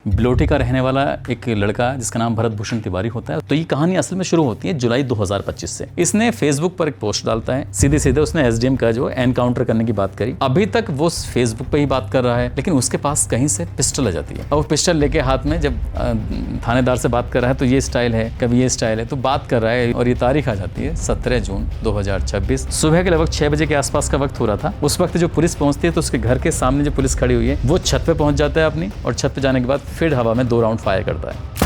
बिलोटी का रहने वाला एक लड़का जिसका नाम भरत भूषण तिवारी होता है। तो ये कहानी असल में शुरू होती है जुलाई 2025 से। इसने फेसबुक पर एक पोस्ट डालता है, सीधे सीधे उसने एसडीएम का जो एनकाउंटर करने की बात करी। अभी तक वो फेसबुक पे ही बात कर रहा है, लेकिन उसके पास कहीं से पिस्टल आ जाती है और वो पिस्टल लेके हाथ में जब थानेदार से बात कर रहा है तो ये स्टाइल है, कभी ये स्टाइल है, तो बात कर रहा है और ये तारीख आ जाती है 17 जून 2026। सुबह के लगभग 6 बजे के आसपास का वक्त हो रहा था। उस वक्त जो पुलिस पहुंचती है तो उसके घर के सामने जो पुलिस खड़ी हुई है वो छत पे पहुंच जाता है अपनी, और छत पे जाने के बाद फिर हवा में 2 राउंड फायर करता है।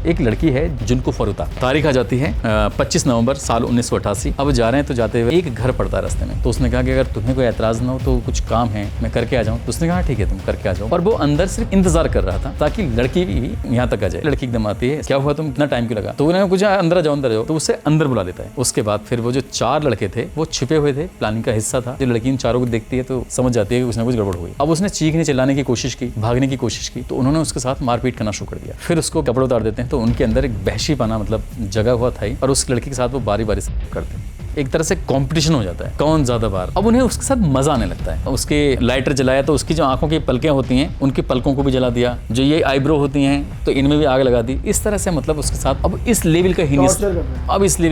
एक लड़की है जुनको फरुता, तारीख आ जाती है 25 नवंबर साल 1988। अब जा रहे हैं तो जाते हुए एक घर पड़ता है रास्ते में। तो उसने कहा कि अगर तुम्हें कोई एतराज ना हो तो कुछ काम है, मैं करके आ जाऊँ। तो उसने कहा ठीक है तुम करके आ जाओ। और वो अंदर सिर्फ इंतजार कर रहा था ताकि लड़की भी यहाँ तक आ जाए। लड़की एकदम आती है, क्या हुआ तुम इतना टाइम क्यों लगा? तो उन्होंने कुछ अंदर जाओ, तो उससे अंदर बुला देता है। उसके बाद फिर वो जो 4 लड़के थे वो छिपे हुए थे, प्लानिंग का हिस्सा था। जो लड़की इन चारों को देखती है तो समझ जाती है कि कुछ ना कुछ गड़बड़ हुई। अब उसने चीखने चिल्लाने की कोशिश की, भागने की कोशिश की, तो उन्होंने उसके साथ मारपीट करना शुरू कर दिया। फिर उसको कपड़े उतार देते हैं तो उनके अंदर एक वहशी पना मतलब जगा हुआ था ही, और उस लड़की के साथ वो बारी बारी से करते हैं। एक तरह से कंपटीशन हो जाता है कौन ज्यादा बार। अब उन्हें उसके साथ मजा आने लगता है। उसके लाइटर जलाया तो उसकी जो आंखों की पलकें होती हैं उनकी पलकों को भी जला दिया। जो ये आईब्रो होती हैं तो इनमें भी आग लगा दी। इस तरह से मतलब उसके साथ अब इस लेवल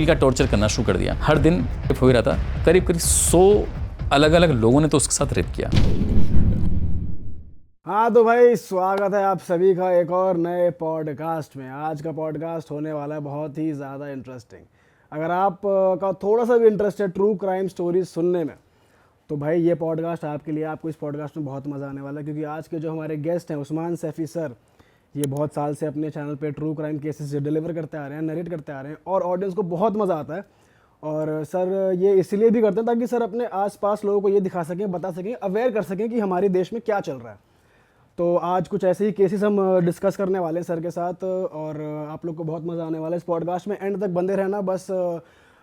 का टॉर्चर करना शुरू कर दिया। हर दिन हो ही रहा था। करीब 100 अलग अलग लोगों ने तो उसके साथ रेप किया। हाँ तो भाई स्वागत है आप सभी का एक और नए पॉडकास्ट में। आज का पॉडकास्ट होने वाला है बहुत ही ज़्यादा इंटरेस्टिंग। अगर आप का थोड़ा सा भी इंटरेस्ट है ट्रू क्राइम स्टोरीज सुनने में तो भाई ये पॉडकास्ट आपके लिए। आपको इस पॉडकास्ट में बहुत मज़ा आने वाला है क्योंकि आज के जो हमारे गेस्ट हैं उस्मान सैफी सर, ये बहुत साल से अपने चैनल पे ट्रू क्राइम केसेस डिलीवर करते आ रहे हैं, नरेट करते आ रहे हैं और ऑडियंस को बहुत मज़ा आता है। और सर ये इसलिए भी करते हैं ताकि सर अपने आसपास लोगों को ये दिखा सकें, बता सकें, अवेयर कर सकें कि हमारे देश में क्या चल रहा है। तो आज कुछ ऐसे ही केसेस हम डिस्कस करने वाले हैं सर के साथ और आप लोग को बहुत मज़ा आने वाला है इस पॉडकास्ट में। एंड तक बंदे रहना। बस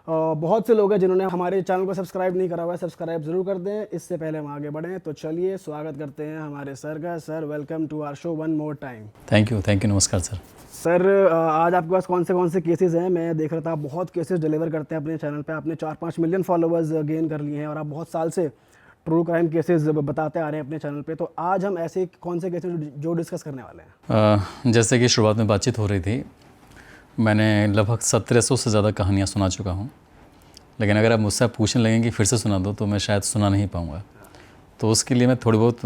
बहुत से लोग हैं जिन्होंने हमारे चैनल को सब्सक्राइब नहीं करा हुआ है, सब्सक्राइब ज़रूर कर दें इससे पहले हम आगे बढ़ें। तो चलिए स्वागत करते हैं हमारे सर का। Sir welcome to our show one more time. Thank you, नमस्कार सर। सर आज आपके पास कौन से केसेस हैं? मैं देख रहा था आप बहुत केसेस डिलीवर करते हैं अपने चैनल पे। आपने 4-5 मिलियन फॉलोअर्स गेन कर लिए हैं और आप बहुत साल से ट्रू क्राइम केसेस बताते आ रहे हैं अपने चैनल पे। तो आज हम ऐसे कौन से केसेस जो डिस्कस करने वाले हैं? जैसे कि शुरुआत में बातचीत हो रही थी, मैंने लगभग 1700 से ज़्यादा कहानियाँ सुना चुका हूँ। लेकिन अगर आप मुझसे पूछने लगें कि फिर से सुना दो तो मैं शायद सुना नहीं पाऊँगा। तो उसके लिए मैं थोड़ी बहुत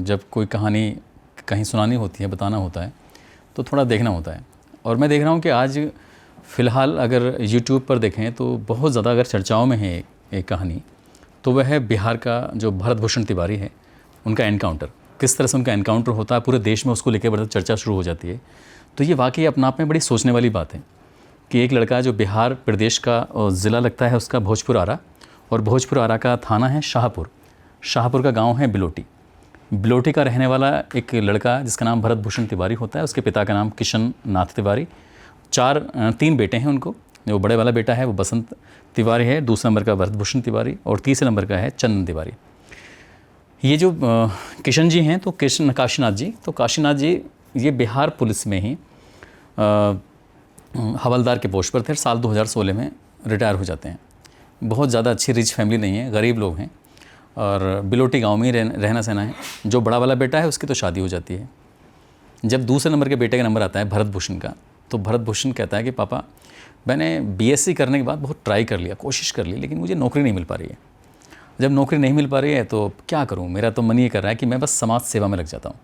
जब कोई कहानी कहीं सुनानी होती है, बताना होता है, तो थोड़ा देखना होता है। और मैं देख रहा हूँ कि आज फ़िलहाल अगर यूट्यूब पर देखें तो बहुत ज़्यादा अगर चर्चाओं में है एक कहानी, तो वह है बिहार का जो भरत भूषण तिवारी है, उनका एनकाउंटर। किस तरह से उनका एनकाउंटर होता है, पूरे देश में उसको लेकर बड़ी चर्चा शुरू हो जाती है। तो ये वाकई अपने आप में बड़ी सोचने वाली बात है कि एक लड़का जो बिहार प्रदेश का ज़िला लगता है उसका भोजपुर आरा, और भोजपुर आरा का थाना है शाहपुर का गाँव है बिलोटी का रहने वाला एक लड़का जिसका नाम भरत भूषण तिवारी होता है। उसके पिता का नाम किशन नाथ तिवारी। 3 बेटे हैं उनको। जो बड़े वाला बेटा है वो बसंत तिवारी है, दूसरे नंबर का भरत भूषण तिवारी, और तीसरे नंबर का है चंदन तिवारी। ये जो किशन जी हैं तो काशीनाथ जी ये बिहार पुलिस में ही हवलदार के पोस्ट पर थे। साल 2016 में रिटायर हो जाते हैं। बहुत ज़्यादा अच्छी रिच फैमिली नहीं है, गरीब लोग हैं और बिलोटी गांव में ही रहना सहना है। जो बड़ा वाला बेटा है उसकी तो शादी हो जाती है। जब दूसरे नंबर के बेटे का नंबर आता है भरत भूषण का, तो भरत भूषण कहता है कि पापा मैंने बीएससी करने के बाद बहुत ट्राई कर लिया, कोशिश कर ली, लेकिन मुझे नौकरी नहीं मिल पा रही है। जब नौकरी नहीं मिल पा रही है तो क्या करूं? मेरा तो मन ये कर रहा है कि मैं बस समाज सेवा में लग जाता हूं,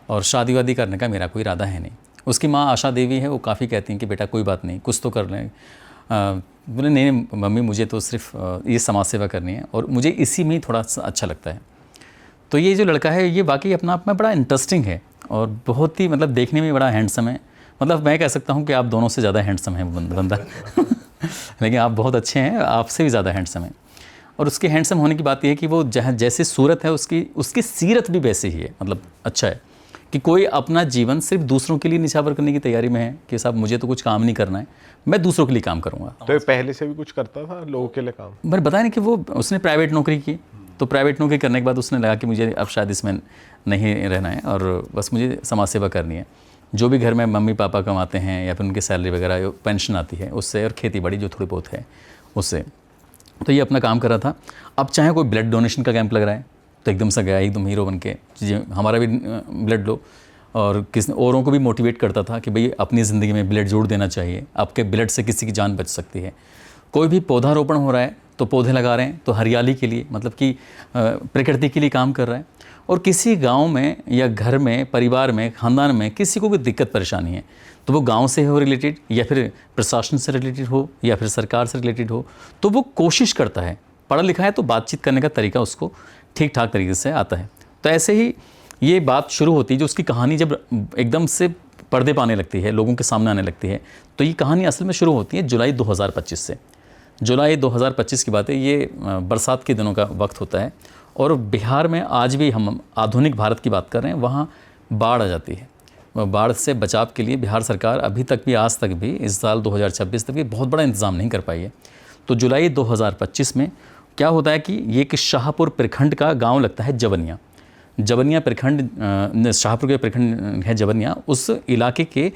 और शादी वादी करने का मेरा कोई इरादा है नहीं। उसकी माँ आशा देवी है, वो काफ़ी कहती हैं कि बेटा कोई बात नहीं, कुछ तो कर लें। बोले नहीं मम्मी, मुझे तो सिर्फ ये समाज सेवा करनी है और मुझे इसी में ही थोड़ा अच्छा लगता है। तो ये जो लड़का है ये वाकई अपना आप में बड़ा इंटरेस्टिंग है और बहुत ही मतलब देखने में बड़ा हैंडसम है। मतलब मैं कह सकता हूँ कि आप दोनों से ज़्यादा हैंडसम है बंदा लेकिन आप बहुत अच्छे हैं, आपसे भी ज़्यादा हैंडसम है। और उसके हैंडसम होने की बात यह है कि वो जैसी सूरत है उसकी सीरत भी वैसे ही है। मतलब अच्छा है कि कोई अपना जीवन सिर्फ दूसरों के लिए निछावर करने की तैयारी में है कि साहब मुझे तो कुछ काम नहीं करना है, मैं दूसरों के लिए काम करूँगा। तो ये पहले से भी कुछ करता था लोगों के लिए काम? मैंने बताया ना कि वो उसने प्राइवेट नौकरी की, तो प्राइवेट नौकरी करने के बाद उसने लगा कि मुझे अब शायद इसमें नहीं रहना है और बस मुझे समाज सेवा करनी है। जो भी घर में मम्मी पापा कमाते हैं या फिर उनकी सैलरी वगैरह पेंशन आती है उससे, और खेती बाड़ी जो थोड़ी बहुत है उससे, तो ये अपना काम कर रहा था। अब चाहे कोई ब्लड डोनेशन का कैंप लग रहा है तो एकदम से गया, एकदम हीरो बन के, हमारा भी ब्लड लो। और किस औरों को भी मोटिवेट करता था कि भाई अपनी ज़िंदगी में ब्लड जोड़ देना चाहिए, आपके ब्लड से किसी की जान बच सकती है। कोई भी पौधारोपण हो रहा है तो पौधे लगा रहे हैं तो हरियाली के लिए, मतलब कि प्रकृति के लिए काम कर रहा है। और किसी गांव में या घर में, परिवार में, ख़ानदान में किसी को भी दिक्कत परेशानी है तो वो गांव से हो रिलेटेड या फिर प्रशासन से रिलेटेड हो या फिर सरकार से रिलेटेड हो, तो वो कोशिश करता है, पढ़ा लिखा है तो बातचीत करने का तरीका उसको ठीक ठाक तरीके से आता है। तो ऐसे ही ये बात शुरू होती है, जो उसकी कहानी जब एकदम से पर्दे पाने लगती है, लोगों के सामने आने लगती है, तो ये कहानी असल में शुरू होती है जुलाई 2025 से। जुलाई 2025 की बात है, ये बरसात के दिनों का वक्त होता है और बिहार में आज भी, हम आधुनिक भारत की बात कर रहे हैं, वहाँ बाढ़ आ जाती है। बाढ़ से बचाव के लिए बिहार सरकार अभी तक भी, आज तक भी, इस साल 2026 तक भी बहुत बड़ा इंतज़ाम नहीं कर पाई है। तो जुलाई 2025 में क्या होता है कि ये एक शाहपुर प्रखंड का गांव लगता है जवनिया। जवनिया प्रखंड, शाहपुर के प्रखंड है जवनिया, उस इलाके के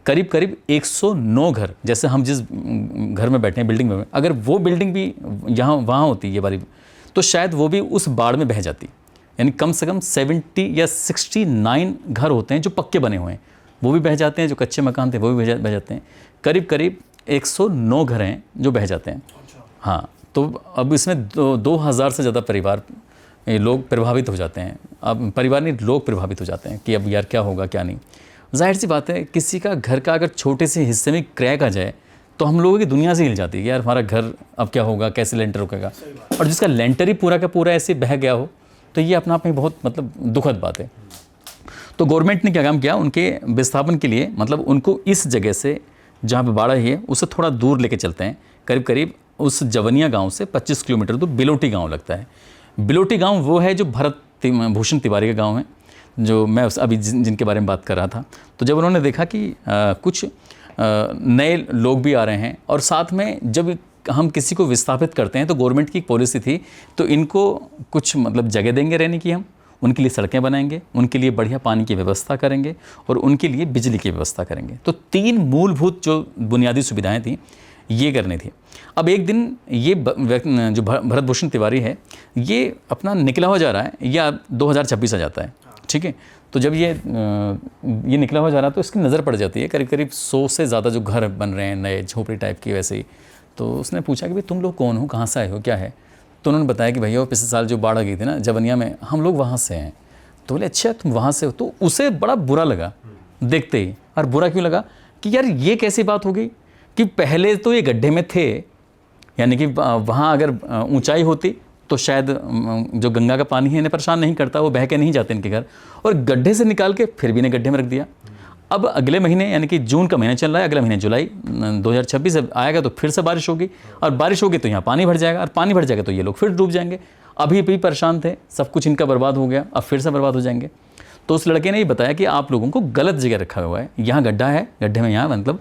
करीब करीब 109 घर, जैसे हम जिस घर में बैठे हैं बिल्डिंग में, अगर वो बिल्डिंग भी यहाँ वहाँ होती ये वाली, तो शायद वो भी उस बाढ़ में बह जाती। यानी कम से कम 70 या 69 घर होते हैं जो पक्के बने हुए हैं, वो भी बह जाते हैं। जो कच्चे मकान थे वो भी बह जाते हैं। करीब करीब 109 घर हैं जो बह जाते हैं। हाँ, तो अब इसमें 2000 से ज़्यादा परिवार, लोग प्रभावित हो जाते हैं। अब परिवार नहीं, लोग प्रभावित हो जाते हैं कि अब यार क्या होगा क्या नहीं। जाहिर सी बात है, किसी का घर का अगर छोटे से हिस्से में क्रैक आ जाए तो हम लोगों की दुनिया से हिल जाती है कि यार हमारा घर अब क्या होगा, कैसे लेंटर रुकेगा। और जिसका लेंटर ही पूरा का पूरा ऐसे बह गया हो तो ये अपना आप में बहुत मतलब दुखद बात है। तो गवर्नमेंट ने क्या काम किया, उनके विस्थापन के लिए, मतलब उनको इस जगह से जहाँ पे बाढ़ आई है उससे थोड़ा दूर लेके चलते हैं। करीब करीब उस जवनिया गांव से 25 किलोमीटर दूर बिलोटी गांव लगता है। बिलोटी गांव वो है जो भरत भूषण तिवारी का गांव है, जो मैं अभी जिनके बारे में बात कर रहा था। तो जब उन्होंने देखा कि कुछ नए लोग भी आ रहे हैं और साथ में जब हम किसी को विस्थापित करते हैं तो गवर्नमेंट की एक पॉलिसी थी, तो इनको कुछ मतलब जगह देंगे रहने की, हम उनके लिए सड़कें बनाएंगे, उनके लिए बढ़िया पानी की व्यवस्था करेंगे और उनके लिए बिजली की व्यवस्था करेंगे। तो 3 मूलभूत जो बुनियादी सुविधाएं थी ये करनी थी। अब एक दिन ये जो भरत भूषण तिवारी है ये अपना निकला हुआ जा रहा है, या 2026 आ जाता है, ठीक है। तो जब ये निकला हुआ जा रहा है तो इसकी नज़र पड़ जाती है करीब करीब 100 से ज़्यादा जो घर बन रहे हैं नए झोपड़ी टाइप की वैसे ही। तो उसने पूछा कि भाई तुम लोग कौन हो, कहाँ से आए हो, क्या है। तो उन्होंने बताया कि भैया पिछले साल जो बाढ़ आ गई थी ना जवनिया में, हम लोग वहाँ से हैं। तो बोले अच्छा तुम वहाँ से हो। तो उसे बड़ा बुरा लगा देखते ही। और बुरा क्यों लगा कि यार ये कैसी बात हो गई कि पहले तो ये गड्ढे में थे, यानी कि वहाँ अगर ऊंचाई होती तो शायद जो गंगा का पानी है इन्हें परेशान नहीं करता, वो बह के नहीं जाते इनके घर, और गड्ढे से निकाल के फिर भी इन्हें गड्ढे में रख दिया। अब अगले महीने यानी कि जून का महीना चल रहा है, अगले महीने जुलाई 2026 आएगा तो फिर से बारिश होगी, और बारिश होगी तो यहाँ पानी भर जाएगा, और पानी भर जाएगा तो ये लोग फिर डूब जाएंगे। अभी भी परेशान थे, सब कुछ इनका बर्बाद हो गया, अब फिर से बर्बाद हो जाएंगे। तो उस लड़के ने ये बताया कि आप लोगों को गलत जगह रखा हुआ है, यहाँ गड्ढा है, गड्ढे में यहाँ मतलब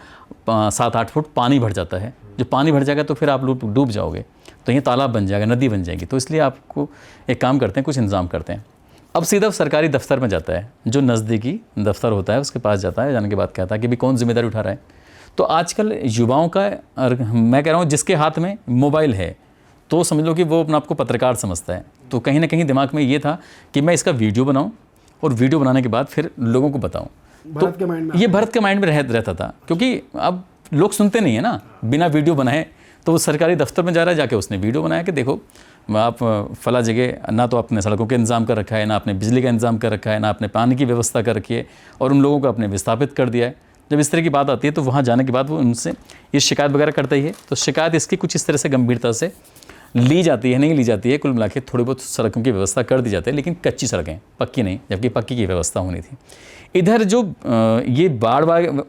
7-8 फुट पानी भर जाता है, जो पानी भर जाएगा तो फिर आप लोग डूब जाओगे, तो ये तालाब बन जाएगा, नदी बन जाएगी। तो इसलिए आपको एक काम करते हैं, कुछ इंतज़ाम करते हैं। अब सीधा सरकारी दफ्तर में जाता है, जो नज़दीकी दफ्तर होता है उसके पास जाता है, जाने के बाद कहता है कि भाई कौन जिम्मेदारी उठा रहा है। तो आजकल युवाओं का, मैं कह रहा हूँ जिसके हाथ में मोबाइल है तो समझ लो कि वो अपना आपको पत्रकार समझता है। तो कहीं ना कहीं दिमाग में ये था कि मैं इसका वीडियो बनाऊँ और वीडियो बनाने के बाद फिर लोगों को बताऊँ। तो ये भरत के माइंड में रहता था, क्योंकि अब लोग सुनते नहीं है ना बिना वीडियो बनाए। तो वो सरकारी दफ्तर में जा रहा है, जाके उसने वीडियो बनाया कि देखो आप फला जगह ना तो आपने सड़कों के इंतज़ाम कर रखा है, ना आपने बिजली का इंतज़ाम कर रखा है, ना आपने पानी की व्यवस्था कर रखी है, और उन लोगों को आपने विस्थापित कर दिया है। जब इस तरह की बात आती है तो वहाँ जाने के बाद वो उनसे ये शिकायत वगैरह करता ही है। तो शिकायत इसकी कुछ इस तरह से गंभीरता से ली जाती है, नहीं ली जाती है, कुल मिला के थोड़ी बहुत सड़कों की व्यवस्था कर दी जाती है, लेकिन कच्ची सड़कें, पक्की नहीं, जबकि पक्की की व्यवस्था होनी थी। इधर जो ये बाढ़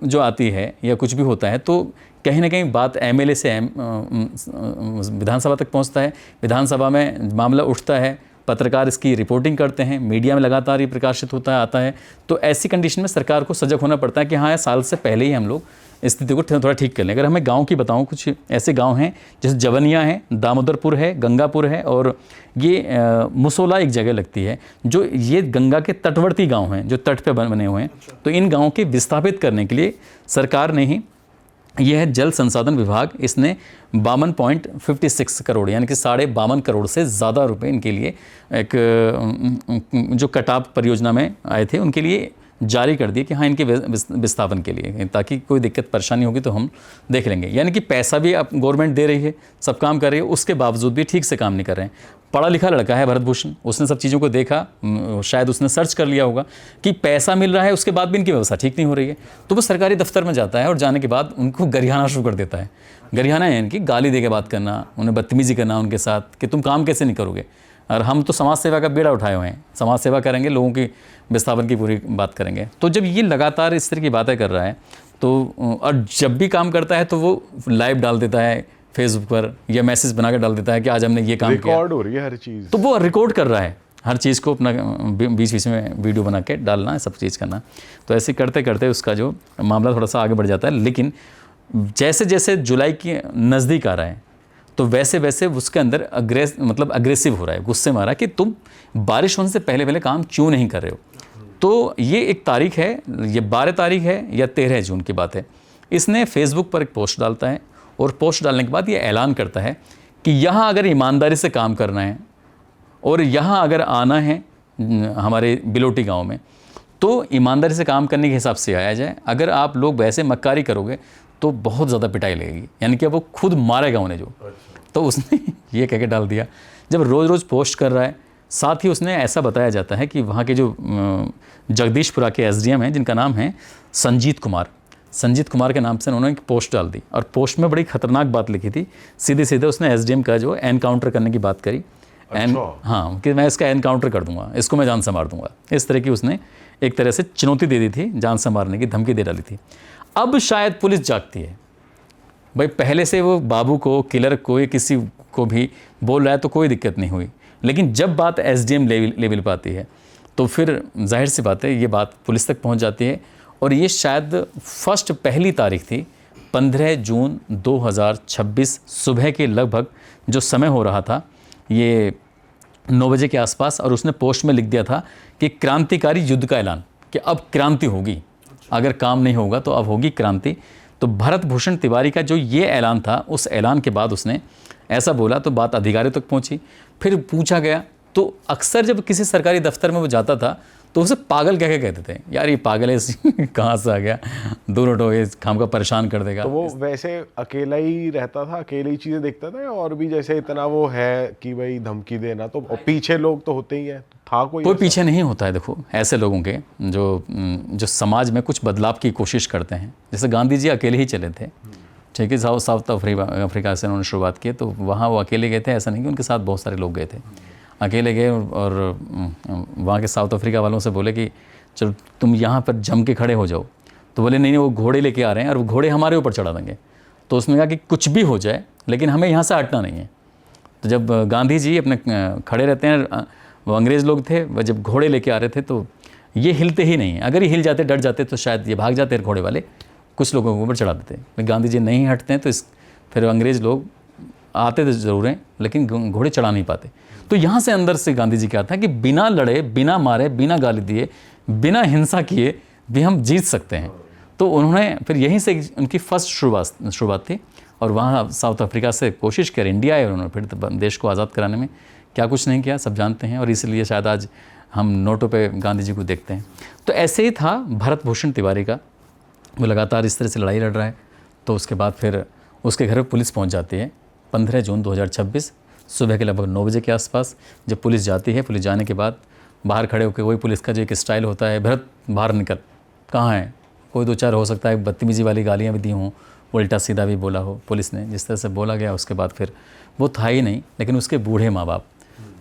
जो आती है या कुछ भी होता है तो कहीं ना कहीं बात एमएलए से विधानसभा तक पहुंचता है, विधानसभा में मामला उठता है, पत्रकार इसकी रिपोर्टिंग करते हैं, मीडिया में लगातार ये प्रकाशित होता आता है। तो ऐसी कंडीशन में सरकार को सजग होना पड़ता है कि हाँ साल से पहले ही हम लोग स्थिति को थोड़ा ठीक कर लें। अगर हमें गांव की बताऊं, कुछ ऐसे गांव हैं जैसे जवनिया है, दामोदरपुर है, गंगापुर है, और ये मुसोला एक जगह लगती है, जो ये गंगा के तटवर्ती गांव हैं जो तट पे बने हुए हैं। तो इन गाँव के विस्थापित करने के लिए सरकार ने ही, यह है जल संसाधन विभाग, इसने 52.56 करोड़ यानी कि 52.5 करोड़ से ज़्यादा रुपए इनके लिए, एक जो कटाव परियोजना में आए थे उनके लिए जारी कर दिए कि हाँ इनके विस्थापन के लिए, ताकि कोई दिक्कत परेशानी होगी तो हम देख लेंगे। यानी कि पैसा भी अब गवर्नमेंट दे रही है, सब काम कर रही है, उसके बावजूद भी ठीक से काम नहीं कर रहे हैं। पढ़ा लिखा लड़का है भरत भूषण, उसने सब चीज़ों को देखा, शायद उसने सर्च कर लिया होगा कि पैसा मिल रहा है, उसके बाद भी इनकी व्यवस्था ठीक नहीं हो रही है। तो वो सरकारी दफ्तर में जाता है और जाने के बाद उनको गरियाना शुरू कर देता है। गरियाना है इनकी गाली दे के बात करना, उन्हें बदतमीजी करना उनके साथ कि तुम काम कैसे नहीं करोगे, और हम तो समाज सेवा का बेड़ा उठाए हुए हैं, समाज सेवा करेंगे, लोगों की विस्थापन की पूरी बात करेंगे। तो जब ये लगातार इस तरह की बातें कर रहा है तो, और जब भी काम करता है तो वो लाइव डाल देता है फेसबुक पर, या मैसेज बना कर डाल देता है कि आज हमने ये काम किया, रिकॉर्ड हो रही है हर चीज़। तो वो रिकॉर्ड कर रहा है हर चीज़ को, अपना बीच बीच में वीडियो बना के डालना है, सब चीज़ करना। तो ऐसे करते करते उसका जो मामला थोड़ा सा आगे बढ़ जाता है। लेकिन जैसे जैसे जुलाई के नज़दीक आ रहा है तो वैसे वैसे उसके अंदर अग्रेसिव हो रहा है, गुस्से में आ रहा है कि तुम बारिश होने से पहले पहले काम क्यों नहीं कर रहे हो। तो ये एक तारीख है, ये 12 तारीख है या 13 जून की बात है। इसने फेसबुक पर एक पोस्ट डालता है और पोस्ट डालने के बाद ये ऐलान करता है कि यहाँ अगर ईमानदारी से काम करना है और यहाँ अगर आना है हमारे बिलोटी गांव में, तो ईमानदारी से काम करने के हिसाब से आया जाए। अगर आप लोग वैसे मक्कारी करोगे तो बहुत ज़्यादा पिटाई लगेगी, यानी कि वो खुद मारेगा उन्हें जो। तो उसने ये कह के डाल दिया। जब रोज़ रोज़ पोस्ट कर रहा है, साथ ही उसने ऐसा बताया जाता है कि वहाँ के जो जगदीशपुरा के एसडीएम हैं, जिनका नाम है संजीत कुमार के नाम से उन्होंने एक पोस्ट डाल दी, और पोस्ट में बड़ी खतरनाक बात लिखी थी। सीधे सीधे उसने एसडीएम का जो एनकाउंटर करने की बात करी। हाँ, कि मैं इसका एनकाउंटर कर दूंगा, इसको मैं जान से मार दूंगा, इस तरह की उसने एक तरह से चुनौती दे दी थी, जान से मारने की धमकी दे डाली थी। अब शायद पुलिस जागती है भाई। पहले से वो बाबू को, किलर को, या किसी को भी बोल रहा है तो कोई दिक्कत नहीं हुई, लेकिन जब बात एसडीएम लेवल पर आती है तो फिर जाहिर सी बात है ये बात पुलिस तक पहुंच जाती है। और ये शायद पहली तारीख थी 15 जून 2026 सुबह के लगभग जो समय हो रहा था, ये 9 बजे के आसपास। और उसने पोस्ट में लिख दिया था कि क्रांतिकारी युद्ध का ऐलान, कि अब क्रांति होगी, अगर काम नहीं होगा तो अब होगी क्रांति। तो भरत भूषण तिवारी का जो ये ऐलान था, उस ऐलान के बाद उसने ऐसा बोला तो बात अधिकारियों तक पहुंची। फिर पूछा गया तो अक्सर जब किसी सरकारी दफ्तर में वो जाता था तो उसे पागल कह के कहते थे, यार ये पागल है, कहाँ से आ गया, दो रोटो ये काम का परेशान कर देगा। तो वो वैसे अकेला ही रहता था, अकेले ही चीज़ें देखता था, और भी जैसे इतना वो है कि भाई धमकी देना, तो पीछे लोग तो होते ही हैं, था कोई पीछे नहीं होता है। देखो ऐसे लोगों के जो समाज में कुछ बदलाव की कोशिश करते हैं, जैसे गांधी जी अकेले ही चले थे, ठीक है, साउथ अफ्रीका से उन्होंने शुरुआत की, तो वहाँ वो अकेले गए थे, ऐसा नहीं कि उनके साथ बहुत सारे लोग गए थे। अकेले गए और वहाँ के साउथ अफ्रीका वालों से बोले कि चलो तुम यहाँ पर जम के खड़े हो जाओ। तो बोले नहीं वो घोड़े लेके आ रहे हैं और वो घोड़े हमारे ऊपर चढ़ा देंगे। तो उसने कहा कि कुछ भी हो जाए लेकिन हमें यहाँ से हटना नहीं है। तो जब गांधी जी अपने खड़े रहते हैं, वो अंग्रेज़ लोग थे, वह जब घोड़े लेके आ रहे थे तो ये हिलते ही नहीं हैं। अगर ये हिल जाते, डर जाते तो शायद ये भाग जाते घोड़े वाले, कुछ लोगों के ऊपर चढ़ा देते। लेकिन गांधी जी नहीं हटते हैं तो फिर अंग्रेज़ लोग आते तो ज़रूर हैं लेकिन घोड़े चढ़ा नहीं पाते। तो यहाँ से अंदर से गांधी जी क्या था कि बिना लड़े, बिना मारे, बिना गाली दिए, बिना हिंसा किए भी हम जीत सकते हैं। तो उन्होंने फिर यहीं से उनकी फर्स्ट शुरुआत थी, और वहाँ साउथ अफ्रीका से कोशिश कर इंडिया आए, और उन्होंने फिर देश को आज़ाद कराने में क्या कुछ नहीं किया, सब जानते हैं। और इसलिए शायद आज हम नोटों पे गांधी जी को देखते हैं। तो ऐसे ही था भरत भूषण तिवारी का, वो लगातार इस तरह से लड़ाई लड़ रहा है। तो उसके बाद फिर उसके घर पर पुलिस पहुँच जाती है 15 जून 2026 सुबह के लगभग 9 बजे के आसपास। जब पुलिस जाती है, पुलिस जाने के बाद बाहर खड़े होकर वही पुलिस का जो एक स्टाइल होता है, भरत बाहर निकल, कहाँ है, कोई दो चार हो सकता है बदतमीजी वाली गालियाँ भी दी हों, उल्टा सीधा भी बोला हो पुलिस ने, जिस तरह से बोला गया। उसके बाद फिर वो था ही नहीं, लेकिन उसके बूढ़े माँ बाप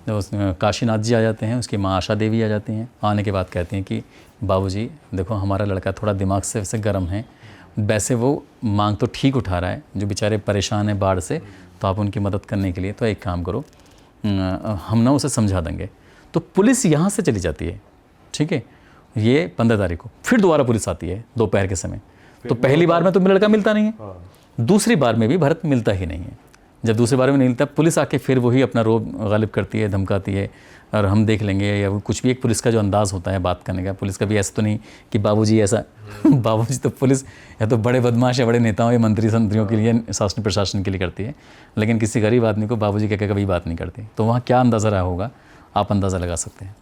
जो काशीनाथ जी आ जाते हैं, उसकी माँ आशा देवी आ जाती हैं। आने के बाद कहती हैं कि बाबूजी देखो हमारा लड़का थोड़ा दिमाग से गर्म है, वैसे वो मांग तो ठीक उठा रहा है, जो बेचारे परेशान हैं बाढ़ से, तो आप उनकी मदद करने के लिए तो एक काम करो, हम ना उसे समझा देंगे। तो पुलिस यहाँ से चली जाती है, ठीक है, ये 15 तारीख को। फिर दोबारा पुलिस आती है दोपहर के समय। तो पहली बार में तो मेरा लड़का मिलता नहीं है, दूसरी बार में भी भरत मिलता ही नहीं है। जब दूसरी बार में नहीं मिलता, पुलिस आके फिर वही अपना रोब गालिब करती है, धमकाती है, और हम देख लेंगे, या कुछ भी एक पुलिस का जो अंदाज़ होता है बात करने का। पुलिस का भी ऐसा तो नहीं कि बाबूजी ऐसा बाबूजी तो पुलिस या तो बड़े बदमाश या बड़े नेताओं या मंत्रियों के लिए, शासन प्रशासन के लिए करती है, लेकिन किसी गरीब आदमी को बाबूजी कह के कभी बात नहीं करती। तो वहाँ क्या अंदाज़ा रहा होगा, आप अंदाज़ा लगा सकते हैं।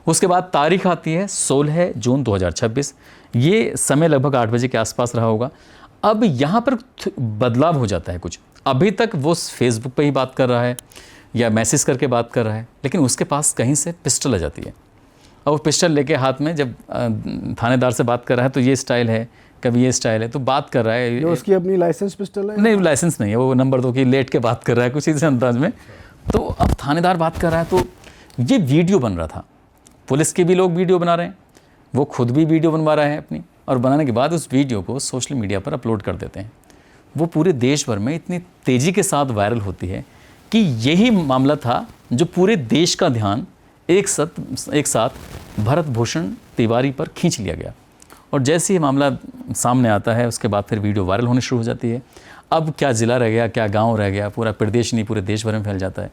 उसके बाद तारीख आती है 16 जून 2026। ये समय लगभग 8 बजे के आसपास रहा होगा। अब यहाँ पर बदलाव हो जाता है कुछ। अभी तक वो फेसबुक पे ही बात कर रहा है या मैसेज करके बात कर रहा है, लेकिन उसके पास कहीं से पिस्टल आ जाती है। और वो पिस्टल लेके हाथ में जब थानेदार से बात कर रहा है तो ये स्टाइल है, कभी ये स्टाइल है, तो बात कर रहा है। ये उसकी अपनी लाइसेंस पिस्टल है? नहीं, लाइसेंस नहीं है, वो नंबर 2 की लेट के बात कर रहा है कुछ इस अंदाज में। तो अब थानेदार बात कर रहा है तो ये वीडियो बन रहा था। पुलिस के भी लोग वीडियो बना रहे हैं, वो खुद भी वीडियो बनवा रहा है अपनी, और बनाने के बाद उस वीडियो को सोशल मीडिया पर अपलोड कर देते हैं। वो पूरे देश भर में इतनी तेज़ी के साथ वायरल होती है कि यही मामला था जो पूरे देश का ध्यान एक साथ भरत भूषण तिवारी पर खींच लिया गया। और जैसे ही मामला सामने आता है उसके बाद फिर वीडियो वायरल होनी शुरू हो जाती है। अब क्या ज़िला रह गया, क्या गांव रह गया, पूरा प्रदेश नहीं पूरे देश भर में फैल जाता है।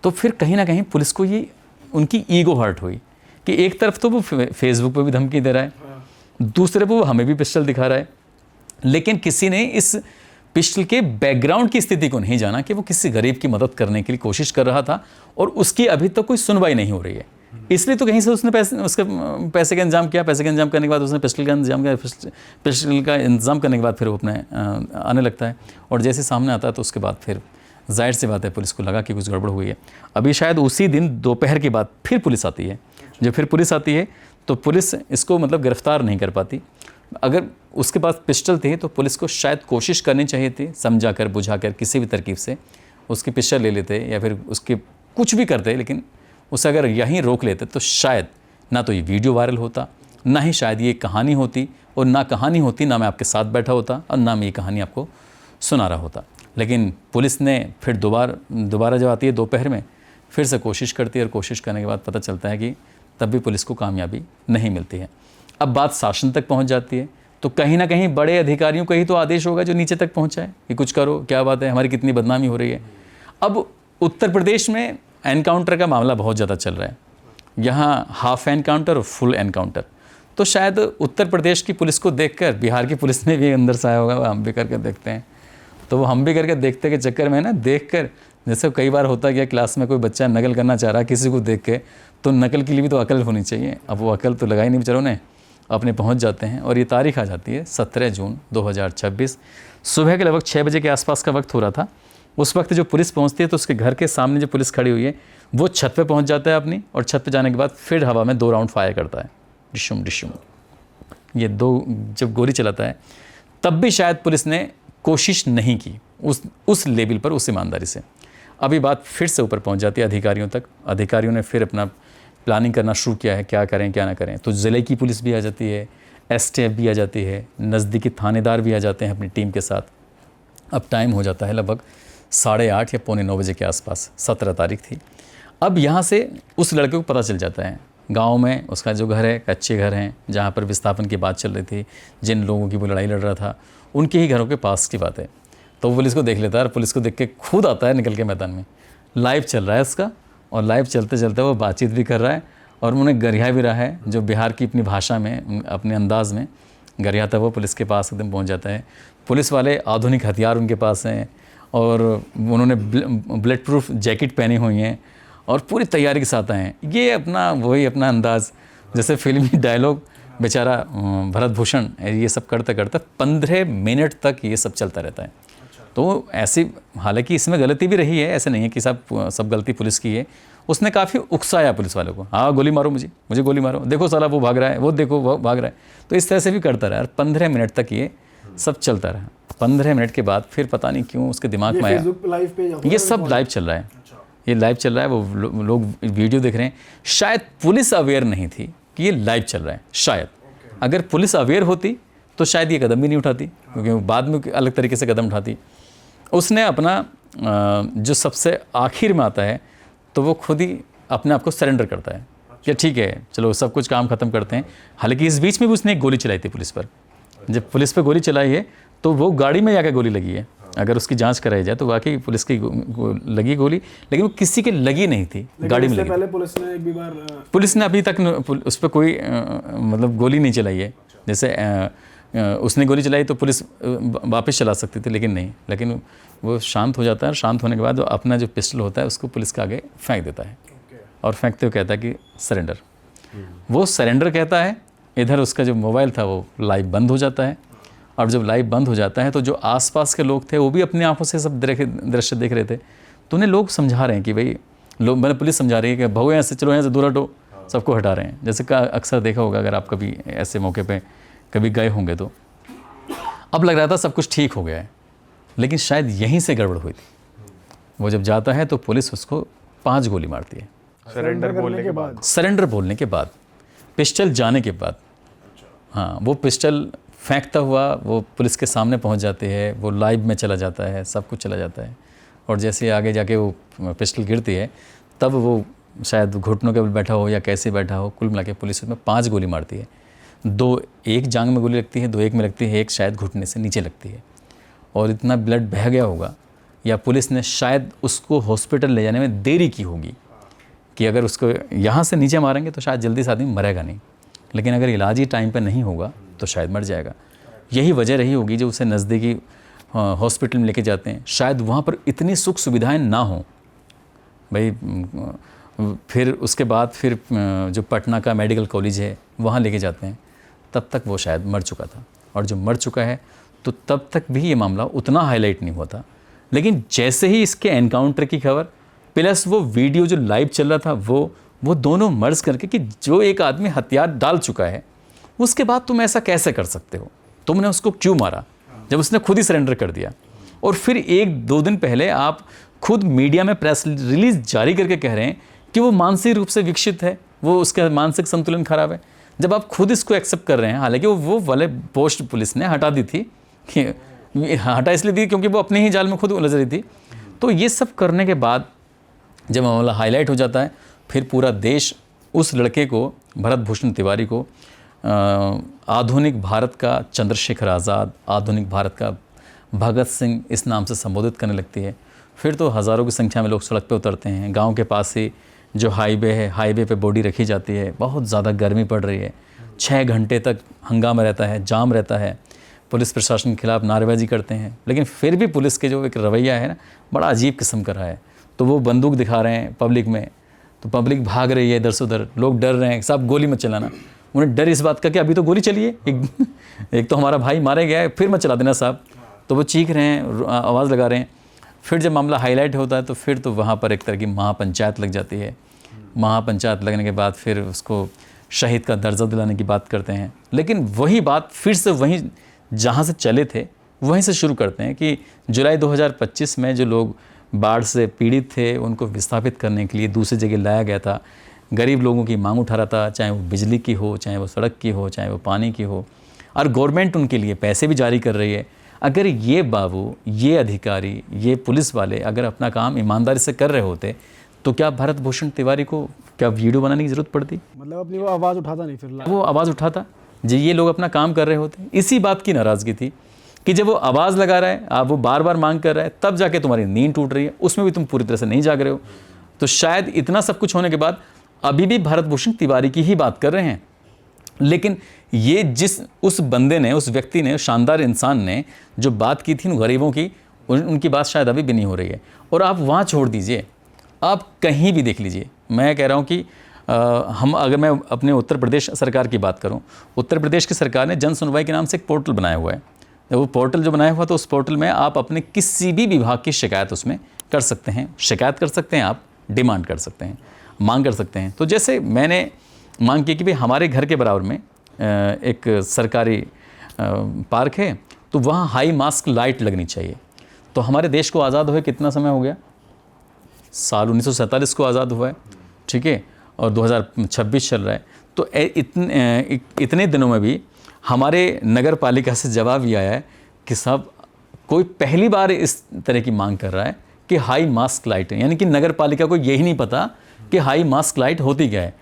तो फिर कहीं ना कहीं पुलिस को ये उनकी ईगो हर्ट हुई कि एक तरफ तो वो फेसबुक पे भी धमकी दे रहा है, दूसरे पे वो हमें भी पिस्टल दिखा रहा है, लेकिन किसी ने इस पिस्टल के बैकग्राउंड की स्थिति को नहीं जाना कि वो किसी गरीब की मदद करने के लिए कोशिश कर रहा था और उसकी अभी तक कोई सुनवाई नहीं हो रही है। इसलिए तो कहीं से उसने पैसे का इंतजाम किया। पैसे का इंतजाम करने के बाद उसने पिस्टल का इंतजाम किया। पिस्टल का इंतजाम करने के बाद फिर वो अपने आने लगता है, और जैसे सामने आता है तो उसके बाद फिर जाहिर सी बात है पुलिस को लगा कि कुछ गड़बड़ हुई है। अभी शायद उसी दिन दोपहर के बाद फिर पुलिस आती है। जब फिर पुलिस आती है तो पुलिस इसको मतलब गिरफ्तार नहीं कर पाती। अगर उसके पास पिस्टल थी तो पुलिस को शायद कोशिश करनी चाहिए थी, समझा कर बुझा कर किसी भी तरकीब से उसकी पिस्टल ले लेते या फिर उसके कुछ भी करते, लेकिन उसे अगर यहीं रोक लेते तो शायद ना तो ये वीडियो वायरल होता, ना ही शायद ये कहानी होती, और ना कहानी होती ना मैं आपके साथ बैठा होता और ना मैं ये कहानी आपको सुना रहा होता। लेकिन पुलिस ने फिर दोबारा जब आती है दोपहर में, फिर से कोशिश करती है, और कोशिश करने के बाद पता चलता है कि तब भी पुलिस को कामयाबी नहीं मिलती है। अब बात शासन तक पहुंच जाती है तो कहीं ना कहीं बड़े अधिकारियों का ही तो आदेश होगा जो नीचे तक पहुंचा है कि कुछ करो, क्या बात है, हमारी कितनी बदनामी हो रही है। अब उत्तर प्रदेश में एनकाउंटर का मामला बहुत ज़्यादा चल रहा है, यहाँ हाफ एनकाउंटर और फुल एनकाउंटर। तो शायद उत्तर प्रदेश की पुलिस को देखकर बिहार की पुलिस ने भी अंदर से आया होगा हम भी करके देखते हैं। तो वो हम भी करके देखते के चक्कर में ना, देख कर जैसे कई बार होता गया क्लास में कोई बच्चा नकल करना चाह रहा है किसी को देख के, तो नकल के लिए भी तो अकल होनी चाहिए। अब वो अकल तो लगाई नहीं बेचारों ने, अपने पहुंच जाते हैं। और ये तारीख आ जाती है 17 जून 2026। सुबह के लगभग 6 बजे के आसपास का वक्त हो रहा था। उस वक्त जो पुलिस पहुंचती है तो उसके घर के सामने जो पुलिस खड़ी हुई है वो छत पे पहुंच जाता है अपनी, और छत पे जाने के बाद फिर हवा में 2 राउंड फायर करता है, डिशुम डिशुम। ये 2 जब गोली चलाता है तब भी शायद पुलिस ने कोशिश नहीं की उस लेवल पर, उस ईमानदारी से। अभी बात फिर से ऊपर पहुंच जाती है अधिकारियों तक। अधिकारियों ने फिर अपना प्लानिंग करना शुरू किया है, क्या करें क्या ना करें। तो ज़िले की पुलिस भी आ जाती है, एसटीएफ भी आ जाती है, नज़दीकी थानेदार भी आ जाते हैं अपनी टीम के साथ। अब टाइम हो जाता है लगभग 8:30 या 8:45 बजे के आसपास, 17 तारीख थी। अब यहाँ से उस लड़के को पता चल जाता है, गांव में उसका जो घर है, कच्चे घर हैं जहाँ पर विस्थापन की बात चल रही थी, जिन लोगों की वो लड़ाई लड़ रहा था उनके ही घरों के पास की बात है। तो वो पुलिस को देख लेता है, और पुलिस को देख के खुद आता है निकल के मैदान में। लाइव चल रहा है उसका, और लाइव चलते चलते वो बातचीत भी कर रहा है और उन्हें गरिया भी रहा है, जो बिहार की अपनी भाषा में, अपने अंदाज में गरियाता वो पुलिस के पास एकदम पहुंच जाता है। पुलिस वाले आधुनिक हथियार उनके पास हैं, और उन्होंने बुलेट प्रूफ जैकेट पहनी हुई हैं और पूरी तैयारी के साथ आए हैं। ये अपना वही अपना अंदाज़, जैसे फिल्मी डायलॉग बेचारा भरत भूषण ये सब करते करते 15 मिनट तक ये सब चलता रहता है। तो ऐसी, हालांकि इसमें गलती भी रही है, ऐसे नहीं है कि सब गलती पुलिस की है। उसने काफ़ी उकसाया पुलिस वालों को, हाँ गोली मारो, मुझे गोली मारो, देखो साला वो भाग रहा है, वो देखो वो भाग रहा है। तो इस तरह से भी करता रहा, और 15 मिनट तक ये सब चलता रहा। 15 मिनट के बाद फिर पता नहीं क्यों उसके दिमाग में आया, ये सब लाइव चल रहा है, ये लाइव चल रहा है, वो लोग वीडियो देख रहे हैं। शायद पुलिस अवेयर नहीं थी कि ये लाइव चल रहा है। शायद अगर पुलिस अवेयर होती तो शायद ये कदम भी नहीं उठाती, क्योंकि बाद में अलग तरीके से कदम उठाती। उसने अपना जो सबसे आखिर में आता है तो वो खुद ही अपने आप को सरेंडर करता है कि ठीक है चलो सब कुछ काम ख़त्म करते हैं। हालांकि इस बीच में भी उसने एक गोली चलाई थी पुलिस पर। जब पुलिस पर गोली चलाई है तो वो गाड़ी में जाकर गोली लगी है। अगर उसकी जांच कराई जाए तो वाकई पुलिस की लगी गोली, लेकिन वो किसी के लगी नहीं थी, गाड़ी में लगी। पहले पुलिस ने एक भी बार पुलिस ने अभी तक उस पर कोई मतलब गोली नहीं चलाई है। जैसे उसने गोली चलाई तो पुलिस वापस चला सकती थी, लेकिन नहीं, लेकिन वो शांत हो जाता है। शांत होने के बाद वो अपना जो पिस्टल होता है उसको पुलिस के आगे फेंक देता है और फेंकते हुए कहता है कि सरेंडर। वो सरेंडर कहता है, इधर उसका जो मोबाइल था वो लाइव बंद हो जाता है। और जब लाइव बंद हो जाता है तो जो आसपास के लोग थे वो भी अपनी आंखों से सब दृश्य देख रहे थे। तो उन्हें लोग समझा रहे हैं कि भाई लोग, मतलब पुलिस समझा रही है कि भागो यहाँ से, चलो यहाँ से दूर हटो, सबको हटा रहे हैं। जैसे का अक्सर देखा होगा अगर आप कभी ऐसे मौके पे कभी गए होंगे तो। अब लग रहा था सब कुछ ठीक हो गया है, लेकिन शायद यहीं से गड़बड़ हुई थी। वो जब जाता है तो पुलिस उसको 5 गोली मारती है। सरेंडर बोलने के बाद, सरेंडर बोलने के बाद, पिस्टल जाने के बाद। हाँ, वो पिस्टल फेंकता हुआ वो पुलिस के सामने पहुंच जाती है, वो लाइव में चला जाता है, सब कुछ चला जाता है। और जैसे आगे जाके वो पिस्टल गिरती है तब वो शायद घुटनों के बल बैठा हो या कैसे बैठा हो, कुल मिला के पुलिस उसमें 5 गोली मारती है। 2 एक जांग में गोली लगती है, 2 एक में लगती है, एक शायद घुटने से नीचे लगती है। और इतना ब्लड बह गया होगा या पुलिस ने शायद उसको हॉस्पिटल ले जाने में देरी की होगी कि अगर उसको यहाँ से नीचे मारेंगे तो शायद जल्दी से आदमी मरेगा नहीं, लेकिन अगर इलाज ही टाइम पे नहीं होगा तो शायद मर जाएगा। यही वजह रही होगी जो उसे नज़दीकी हॉस्पिटल में लेके जाते हैं। शायद वहाँ पर इतनी सुख सुविधाएं ना हों भाई। फिर उसके बाद फिर जो पटना का मेडिकल कॉलेज है वहाँ लेके जाते हैं, तब तक वो शायद मर चुका था। और जो मर चुका है तो तब तक भी ये मामला उतना हाईलाइट नहीं हुआ था। लेकिन जैसे ही इसके एनकाउंटर की खबर प्लस वो वीडियो जो लाइव चल रहा था वो दोनों मर्ज करके कि जो एक आदमी हथियार डाल चुका है उसके बाद तुम ऐसा कैसे कर सकते हो, तुमने उसको क्यों मारा, जब उसने खुद ही सरेंडर कर दिया। और फिर 1-2 दिन पहले आप खुद मीडिया में प्रेस रिलीज जारी करके कह रहे हैं कि वो मानसिक रूप से विकसित है, वो उसका मानसिक संतुलन खराब है। जब आप खुद इसको एक्सेप्ट कर रहे हैं, हालांकि वो वाले पोस्ट पुलिस ने हटा दी थी, कि हटा इसलिए दी क्योंकि वो अपने ही जाल में खुद उलझ रही थी। तो ये सब करने के बाद जब मामला हाईलाइट हो जाता है, फिर पूरा देश उस लड़के को, भरत भूषण तिवारी को, आधुनिक भारत का चंद्रशेखर आज़ाद, आधुनिक भारत का भगत सिंह इस नाम से संबोधित करने लगती है। फिर तो हज़ारों की संख्या में लोग सड़क पे उतरते हैं। गांव के पास ही जो हाईवे है, हाईवे पे बॉडी रखी जाती है। बहुत ज़्यादा गर्मी पड़ रही है, 6 घंटे तक हंगामा रहता है, जाम रहता है। पुलिस प्रशासन के खिलाफ नारेबाजी करते हैं, लेकिन फिर भी पुलिस के जो एक रवैया है ना, बड़ा अजीब किस्म का रहा है। तो वो बंदूक दिखा रहे हैं पब्लिक में, तो पब्लिक भाग रही है इधर से उधर, लोग डर रहे हैं, साहब गोली मत चलाना। उन्हें डर इस बात का कि अभी तो गोली चली है, एक तो हमारा भाई मारे गया है, फिर मत चला देना साहब। तो वो चीख रहे हैं, आवाज़ लगा रहे हैं। फिर जब मामला हाईलाइट होता है तो फिर तो वहाँ पर एक तरह की महापंचायत लग जाती है। महापंचायत लगने के बाद फिर उसको शहीद का दर्जा दिलाने की बात करते हैं। लेकिन वही बात फिर से वहीं जहाँ से चले थे वहीं से शुरू करते हैं कि जुलाई 2025 में जो लोग बाढ़ से पीड़ित थे उनको विस्थापित करने के लिए दूसरी जगह लाया गया था। गरीब लोगों की मांग उठा रहा था, चाहे वो बिजली की हो, चाहे वो सड़क की हो, चाहे वो पानी की हो, और गवर्नमेंट उनके लिए पैसे भी जारी कर रही है। अगर ये बाबू, ये अधिकारी, ये पुलिस वाले अगर अपना काम ईमानदारी से कर रहे होते तो क्या भरत भूषण तिवारी को क्या वीडियो बनाने की ज़रूरत पड़ती? मतलब अपनी वो आवाज़ उठाता नहीं, फिर वो आवाज़ उठाता जी, ये लोग अपना काम कर रहे होते। इसी बात की नाराज़गी थी कि जब वो आवाज़ लगा रहा है, आप वो बार बार मांग कर रहा है, तब जाके तुम्हारी नींद टूट रही है, उसमें भी तुम पूरी तरह से नहीं जाग रहे हो। तो शायद इतना सब कुछ होने के बाद अभी भी भरत भूषण तिवारी की ही बात कर रहे हैं। लेकिन ये उस बंदे ने, उस व्यक्ति ने, शानदार इंसान ने जो बात की थी उन गरीबों की, उनकी बात शायद अभी भी नहीं हो रही है। और आप वहाँ छोड़ दीजिए, आप कहीं भी देख लीजिए। मैं कह रहा हूँ कि अगर मैं अपने उत्तर प्रदेश सरकार की बात करूँ, उत्तर प्रदेश की सरकार ने जन सुनवाई के नाम से एक पोर्टल बनाया हुआ है। वो पोर्टल जो बनाया हुआ तो उस पोर्टल में आप अपने किसी भी विभाग की शिकायत उसमें कर सकते हैं। शिकायत कर सकते हैं, आप डिमांड कर सकते हैं, मांग कर सकते हैं। तो जैसे मैंने मांग की कि भाई हमारे घर के बराबर में एक सरकारी पार्क है, तो वहाँ हाई मास्क लाइट लगनी चाहिए। तो हमारे देश को आज़ाद हुए कितना समय हो गया? साल 1947 को आज़ाद हुआ है, ठीक है, और 2026 चल रहा है। तो इतने दिनों में भी हमारे नगर पालिका से जवाब ये आया है कि साहब कोई पहली बार इस तरह की मांग कर रहा है कि हाई मास्क लाइट, यानी कि नगर पालिका को यही नहीं पता कि हाई मास्क लाइट होती क्या है।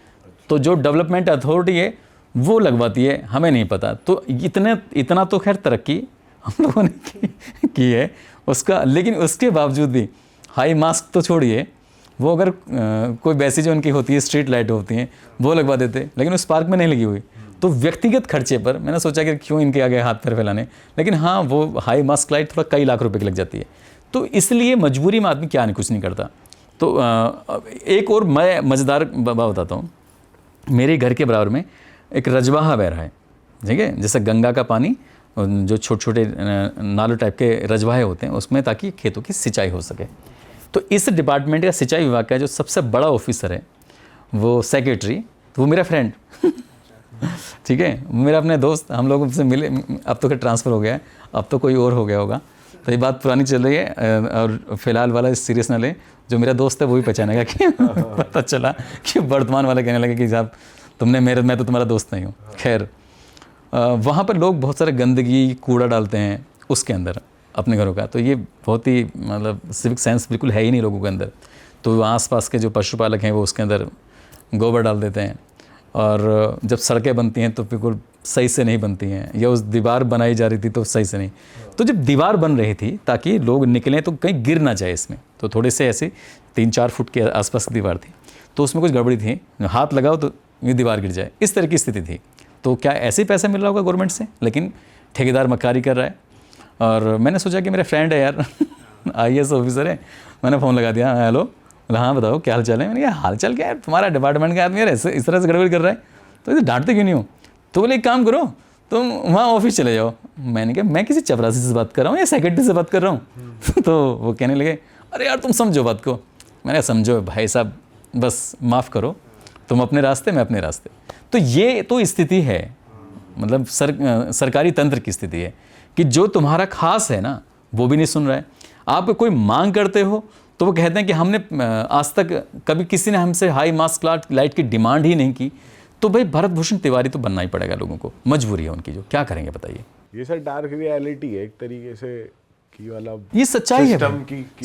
तो जो डेवलपमेंट अथॉरिटी है वो लगवाती है, हमें नहीं पता। तो इतना तो खैर तरक्की हम लोगों ने की है उसका, लेकिन उसके बावजूद भी हाई मास्क तो छोड़िए, वो अगर कोई वैसी जो उनकी होती है स्ट्रीट लाइट होती हैं वो लगवा देते, लेकिन उस पार्क में नहीं लगी हुई। तो व्यक्तिगत खर्चे पर मैंने सोचा कि क्यों इनके आगे हाथ पैर फैलाने, लेकिन हाँ वो हाई मास्क लाइट थोड़ा कई लाख रुपए की लग जाती है। तो इसलिए मजबूरी में आदमी क्या नहीं कुछ नहीं करता। तो एक और मैं मज़ेदार बात बताता हूँ मेरे घर के बराबर में एक रजवाहा बह रहा है, ठीक है, जैसे गंगा का पानी जो छोटे छोटे नालों टाइप के रजवाहे होते हैं उसमें, ताकि खेतों की सिंचाई हो सके। तो इस डिपार्टमेंट का सिंचाई विभाग का जो सबसे बड़ा ऑफिसर है वो सेक्रेटरी, वो मेरा फ्रेंड ठीक है, वो मेरा अपने दोस्त, हम लोग से मिले, अब तो ट्रांसफ़र हो गया है, अब तो कोई और हो गया होगा, तो ये बात पुरानी चल रही है। और फिलहाल वाला सीरियस ना ले, जो मेरा दोस्त है वही पहचानेगा कि पता चला कि वर्तमान वाले कहने लगे कि साहब तुमने मैं तो तुम्हारा दोस्त नहीं हूँ। खैर, वहाँ पर लोग बहुत सारे गंदगी कूड़ा डालते हैं उसके अंदर अपने घरों का, तो ये बहुत ही मतलब सिविक सेंस बिल्कुल है ही नहीं लोगों के अंदर। तो आसपास के जो पशुपालक हैं वो उसके अंदर गोबर डाल देते हैं, और जब सड़कें बनती हैं तो बिल्कुल सही से नहीं बनती हैं, या उस दीवार बनाई जा रही थी तो सही से नहीं। तो जब दीवार बन रही थी ताकि लोग निकलें तो कहीं गिर ना जाए इसमें, तो थोड़े से ऐसे 3-4 फुट के आसपास की दीवार थी, तो उसमें कुछ गड़बड़ी थी, हाथ लगाओ तो ये दीवार गिर जाए, इस तरह की स्थिति थी। तो क्या ऐसे ही पैसा मिल रहा होगा गवर्नमेंट से, लेकिन ठेकेदार मक्कारी कर रहा है। और मैंने सोचा कि मेरा फ्रेंड है यार IAS ऑफिसर है, मैंने फ़ोन लगा दिया, हेलो, बोला हाँ बताओ क्या हाल चाल है। मैंने कहा हाल चाल क्या है, तुम्हारा डिपार्टमेंट का आदमी यार ऐसे इस तरह से गड़बड़ कर रहा है, तो इसे डांटते क्यों नहीं हो। तो बोले एक काम करो, तुम वहाँ ऑफिस चले जाओ। मैंने कहा मैं किसी चपरासी से बात कर रहा हूँ या सेक्रेटरी से बात कर रहा हूँ तो वो कहने लगे अरे यार तुम समझो बात को। मैंने समझो भाई साहब, बस माफ़ करो, तुम अपने रास्ते मैं अपने रास्ते। तो ये तो स्थिति है, मतलब सरकारी तंत्र की स्थिति है कि जो तुम्हारा खास है ना वो भी नहीं सुन रहा है। आप कोई मांग करते हो तो वो कहते हैं कि हमने आज तक कभी किसी ने हमसे हाई मास्क लाइट की डिमांड ही नहीं की। तो भाई भरत भूषण तिवारी तो बनना ही पड़ेगा लोगों को, मजबूरी है उनकी, जो क्या करेंगे बताइए। ये सर डार्क रियलिटी है एक तरीके से कि मतलब ये सच्चाई है,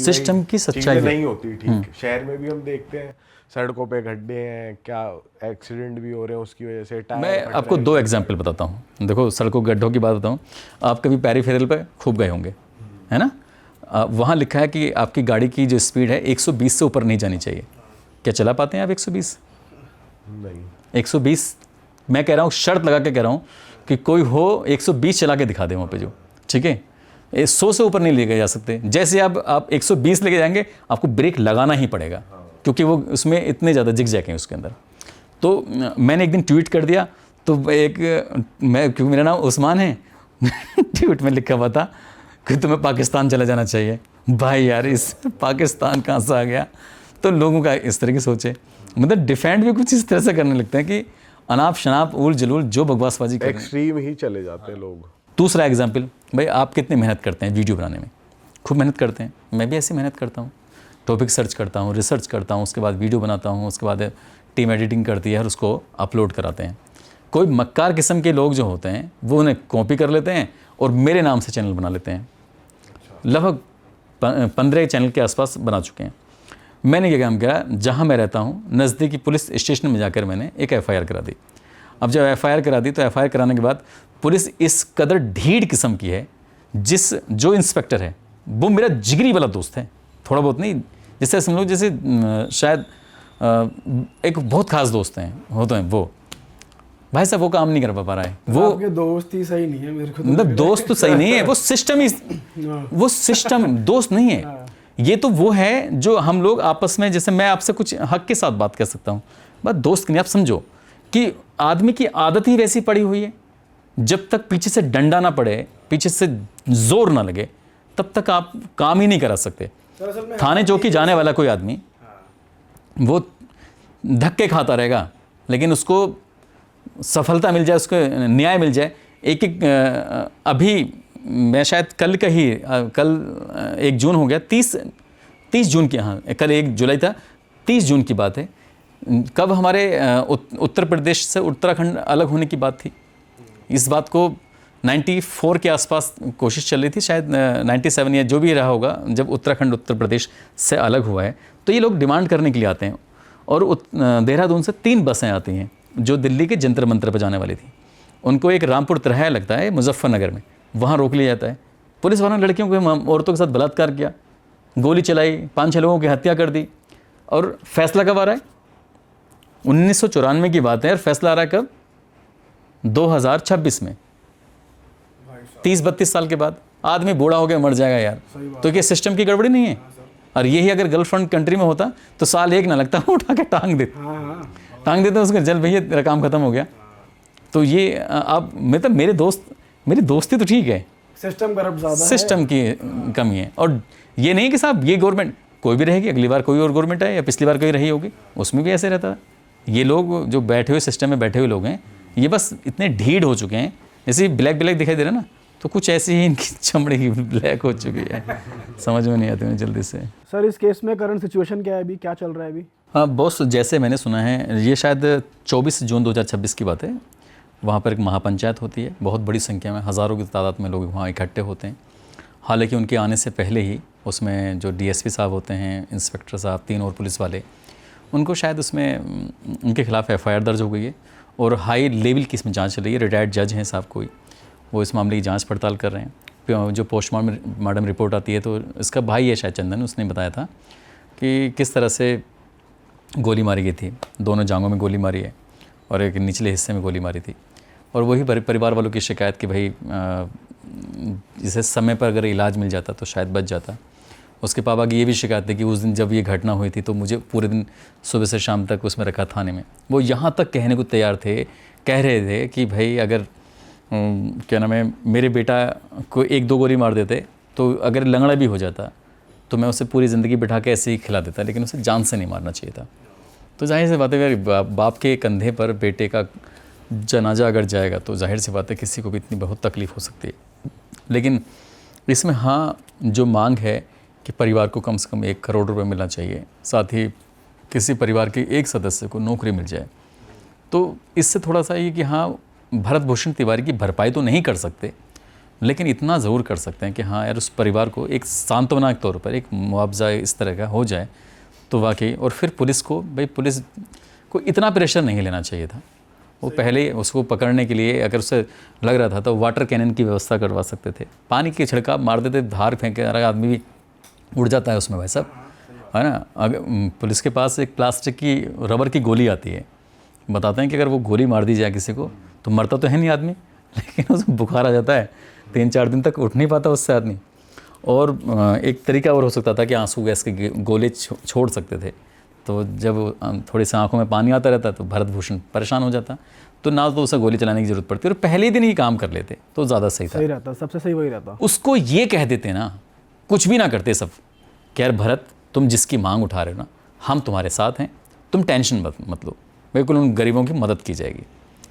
सिस्टम की सच्चाई नहीं होती ठीक। शहर में भी हम देखते हैं सड़कों पे गड्ढे हैं, क्या एक्सीडेंट भी हो रहे हैं उसकी वजह से। मैं आपको 2 एग्जाम्पल बताता हूँ। देखो सड़कों गड्ढों की बात बताऊँ, आप कभी पेरीफेरल पे खूब गए होंगे, है ना, वहाँ लिखा है कि आपकी गाड़ी की जो स्पीड है 120 से ऊपर नहीं जानी चाहिए। क्या चला पाते हैं आप 120? नहीं। 120 मैं कह रहा हूँ, शर्त लगा के कह रहा हूँ कि कोई हो 120 चला के दिखा दे वहाँ पे जो, ठीक है। 100 से ऊपर नहीं लेके जा सकते। जैसे आप 120 लेके जाएंगे आपको ब्रेक लगाना ही पड़ेगा, क्योंकि वो उसमें इतने ज़्यादा जिग-जैग हैं उसके अंदर। तो मैंने एक दिन ट्वीट कर दिया, तो क्योंकि मेरा नाम उस्मान है ट्वीट में लिखा हुआ था कि तुम्हें पाकिस्तान चला जाना चाहिए। भाई यार इस पाकिस्तान कहाँ से आ गया। तो लोगों का इस तरह की सोचे, मतलब डिफेंड भी कुछ इस तरह से करने लगते हैं कि अनाप शनाप उल जलूल जो बकवासबाजी कर रहे हैं, एक्सट्रीम ही चले जाते हैं लोग। दूसरा एग्जाम्पल, भाई आप कितनी मेहनत करते हैं वीडियो बनाने में, खूब मेहनत करते हैं, मैं भी ऐसी मेहनत करता हूँ, टॉपिक सर्च करता हूँ, रिसर्च करता हूँ, उसके बाद वीडियो बनाता हूँ, उसके बाद टीम एडिटिंग करती है और उसको अपलोड कराते हैं। कोई मक्कार किस्म के लोग जो होते हैं वो उन्हें कॉपी कर लेते हैं और मेरे नाम से चैनल बना लेते हैं। लगभग 15 चैनल के आसपास बना चुके हैं। मैंने ये काम किया, जहाँ मैं रहता हूँ नज़दीकी पुलिस स्टेशन में जाकर मैंने एक FIR करा दी। अब जब FIR करा दी तो FIR कराने के बाद पुलिस इस कदर ढीठ किस्म की है, जो इंस्पेक्टर है वो मेरा जिगरी वाला दोस्त है, थोड़ा बहुत नहीं, जैसे समझ लो जैसे शायद एक बहुत खास दोस्त हैं होते हैं वो, भाई साहब वो काम नहीं कर पा रहा है। वो आपके दोस्त ही सही नहीं है मेरे को, मतलब दोस्त तो सही नहीं है, वो सिस्टम ही, वो सिस्टम दोस्त नहीं है। ये तो वो है जो हम लोग आपस में, जैसे मैं आपसे कुछ हक के साथ बात कर सकता हूँ, बस दोस्त नहीं। आप समझो कि आदमी की आदत ही वैसी पड़ी हुई है, जब तक पीछे से डंडा ना पड़े, पीछे से जोर ना लगे, तब तक आप काम ही नहीं करा सकते। थाने चौकी जाने वाला कोई आदमी वो धक्के खाता रहेगा, लेकिन उसको सफलता मिल जाए, उसको न्याय मिल जाए। अभी मैं शायद कल 1 जून हो गया, 30 जून की, हाँ कल 1 जुलाई था, 30 जून की बात है। कब हमारे उत्तर प्रदेश से उत्तराखंड अलग होने की बात थी। इस बात को 94 के आसपास कोशिश चल रही थी, शायद 97 या जो भी रहा होगा, जब उत्तराखंड उत्तर प्रदेश से अलग हुआ है। तो ये लोग डिमांड करने के लिए आते हैं, और देहरादून से 3 बसें आती हैं जो दिल्ली के जंतर मंतर पर जाने वाली थी। उनको एक रामपुर तरह लगता है मुजफ्फरनगर में, वहाँ रोक लिया जाता है। पुलिस वालों ने लड़कियों को, औरतों के साथ बलात्कार किया, गोली चलाई, 5-6 लोगों की हत्या कर दी। और फैसला कब आ रहा है? 1994 की बात है, और फैसला आ रहा है कब? 2026 में, 30-32 साल के बाद। आदमी बूढ़ा हो गया, मर जाएगा यार। तो क्या सिस्टम की गड़बड़ी नहीं है? और यही अगर गर्लफ्रेंड कंट्री में होता तो साल 1 ना लगता, उठा के टांग देते। टांग देते हैं उसको, चल भैया तेरा काम खत्म हो गया। तो ये अब मतलब मेरी दोस्ती तो ठीक है, सिस्टम करप्ट ज़्यादा है। सिस्टम की कमी है। और ये नहीं कि साहब ये गवर्नमेंट कोई भी रहेगी, अगली बार कोई और गवर्नमेंट है या पिछली बार कोई रही होगी, उसमें भी ऐसे रहता है। ये लोग जो बैठे हुए सिस्टम में बैठे हुए लोग हैं, ये बस इतने ढीठ हो चुके हैं, जैसे ब्लैक दिखाई दे रहा है ना, तो कुछ ऐसी ही इनकी चमड़ी की ब्लैक हो चुकी है, समझ में नहीं आती उन्हें जल्दी से। सर इस केस में करंट सिचुएशन क्या है अभी, क्या चल रहा है अभी? हाँ बॉस, जैसे मैंने सुना है ये शायद 24 जून 2026 की बात है, वहाँ पर एक महापंचायत होती है, बहुत बड़ी संख्या में, हज़ारों की तादाद में लोग वहाँ इकट्ठे होते हैं। हालांकि उनके आने से पहले ही उसमें जो डीएसपी साहब होते हैं, इंस्पेक्टर साहब, 3 और पुलिस वाले, उनको शायद उसमें उनके खिलाफ एफआईआर दर्ज हो गई है और हाई लेवल की इसमें जांच चल रही है। रिटायर्ड जज हैं साहब कोई, वो इस मामले की जांच पड़ताल कर रहे हैं। जो पोस्टमार्टम रिपोर्ट आती है तो इसका भाई है शायद चंदन, उसने बताया था कि किस तरह से गोली मारी गई थी, दोनों जांघों में गोली मारी है और एक निचले हिस्से में गोली मारी थी। और वही परिवार वालों की शिकायत कि भाई जिसे समय पर अगर इलाज मिल जाता तो शायद बच जाता। उसके पापा की ये भी शिकायत थी कि उस दिन जब ये घटना हुई थी तो मुझे पूरे दिन सुबह से शाम तक उसमें रखा थाने में। वो यहाँ तक कहने को तैयार थे, कह रहे थे कि भाई अगर क्या नाम है, मेरे बेटा को 1-2 गोली मार देते तो अगर लंगड़ा भी हो जाता तो मैं उसे पूरी ज़िंदगी बिठा के ऐसे ही खिला देता, लेकिन उसे जान से नहीं मारना चाहिए था। तो जाहिर सी बात है, बाप के कंधे पर बेटे का जनाजा अगर जाएगा तो जाहिर सी बात है किसी को भी इतनी बहुत तकलीफ़ हो सकती है। लेकिन इसमें हाँ जो मांग है कि परिवार को कम से कम 1 करोड़ रुपए मिलना चाहिए, साथ ही किसी परिवार के एक सदस्य को नौकरी मिल जाए। तो इससे थोड़ा सा ये कि हाँ भरत भूषण तिवारी की भरपाई तो नहीं कर सकते, लेकिन इतना ज़रूर कर सकते हैं कि हाँ यार उस परिवार को एक सांत्वना के तौर पर एक मुआवजा इस तरह का हो जाए तो वाकई। और फिर पुलिस को इतना प्रेशर नहीं लेना चाहिए था। वो पहले उसको पकड़ने के लिए अगर उसे लग रहा था तो वाटर कैनन की व्यवस्था करवा सकते थे, पानी के छिड़काव मार देते, धार फेंक के अगर आदमी भी उड़ जाता है उसमें भाई साहब, है ना। अगर पुलिस के पास एक प्लास्टिक की रबर की गोली आती है, बताते हैं कि अगर वो गोली मार दी जाए किसी को तो मरता तो है नहीं आदमी, लेकिन उसमें बुखार आ जाता है, 3-4 दिन तक उठ नहीं पाता उससे आदमी। और एक तरीका और हो सकता था कि आंसू गैस के गोले छोड़ सकते थे, तो जब थोड़ी सी आंखों में पानी आता रहता तो भरत भूषण परेशान हो जाता, तो ना तो उसे गोली चलाने की ज़रूरत पड़ती और पहले दिन ही काम कर लेते तो ज़्यादा सही था। सही रहता, सबसे सही वही रहता। उसको ये कह देते ना, कुछ भी ना करते सब, कि यार भरत तुम जिसकी मांग उठा रहे हो ना, हम तुम्हारे साथ हैं, तुम टेंशन मत लो, बिल्कुल उन गरीबों की मदद की जाएगी,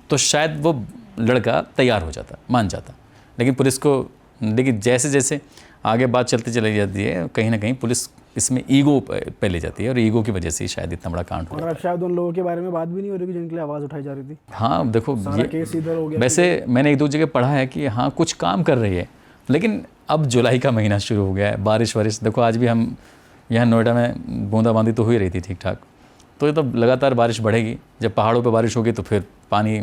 तो शायद वो लड़का तैयार हो जाता, मान जाता। लेकिन पुलिस को देखिए जैसे जैसे आगे बात चलती चली जाती है, कहीं ना कहीं पुलिस इसमें ईगो पे ले जाती है और ईगो की वजह से ही शायद इतना बड़ा कांड हो और अब शायद उन लोगों के बारे में बात भी नहीं हो रही थी जिनके लिए आवाज़ उठाई जा रही थी। हाँ देखो सारा केस इधर हो गया। वैसे मैंने 1-2 जगह पढ़ा है कि हाँ कुछ काम कर रही है, लेकिन अब जुलाई का महीना शुरू हो गया है, बारिश देखो आज भी हम यहाँ नोएडा में बूंदाबांदी तो हुई रही थी ठीक ठाक, तो ये तो लगातार बारिश बढ़ेगी। जब पहाड़ों पर बारिश होगी तो फिर पानी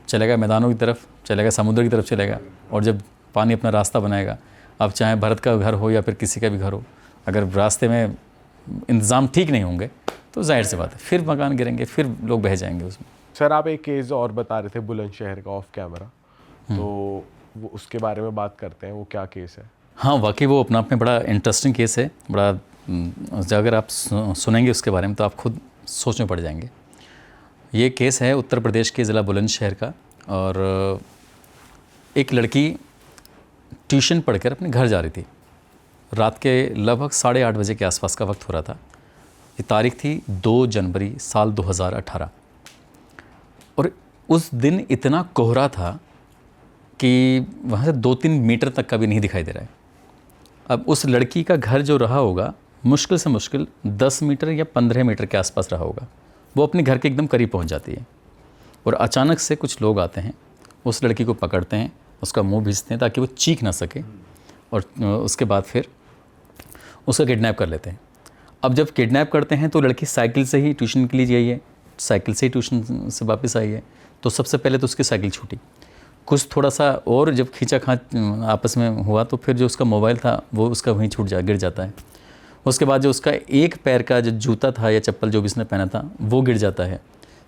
चलेगा मैदानों की तरफ, चलेगा समुद्र की तरफ चलेगा, और जब पानी अपना रास्ता बनाएगा, अब चाहे भरत का घर हो या फिर किसी का भी घर हो, अगर रास्ते में इंतज़ाम ठीक नहीं होंगे तो जाहिर सी बात है फिर मकान गिरेंगे, फिर लोग बह जाएंगे उसमें। सर आप एक केस और बता रहे थे बुलंदशहर का ऑफ कैमरा, तो वो उसके बारे में बात करते हैं, वो क्या केस है? हाँ वाकई वो अपना आप में बड़ा इंटरेस्टिंग केस है, बड़ा अगर आप सुनेंगे उसके बारे में तो आप खुद सोचने पड़ जाएंगे। ये केस है उत्तर प्रदेश के ज़िला बुलंदशहर का, और एक लड़की ट्यूशन पढ़कर अपने घर जा रही थी। रात के लगभग 8:30 बजे के आसपास का वक्त हो रहा था। ये तारीख थी 2 जनवरी साल 2018, और उस दिन इतना कोहरा था कि वहाँ से 2-3 मीटर तक का भी नहीं दिखाई दे रहा है। अब उस लड़की का घर जो रहा होगा मुश्किल से मुश्किल 10 मीटर या 15 मीटर के आसपास रहा होगा। वो अपने घर के एकदम करीब पहुँच जाती है, और अचानक से कुछ लोग आते हैं, उस लड़की को पकड़ते हैं, उसका मुंह भींचते हैं ताकि वो चीख ना सके, और उसके बाद फिर उसका किडनैप कर लेते हैं। अब जब किडनैप करते हैं तो लड़की साइकिल से ही ट्यूशन के लिए गई है, साइकिल से ही ट्यूशन से वापस आई है, तो सबसे पहले तो उसकी साइकिल छूटी। कुछ थोड़ा सा और जब खींचा आपस में हुआ तो फिर जो उसका मोबाइल था वो उसका वहीं गिर जाता है। उसके बाद जो उसका एक पैर का जो जूता था या चप्पल जो भी उसने पहना था वो गिर जाता है।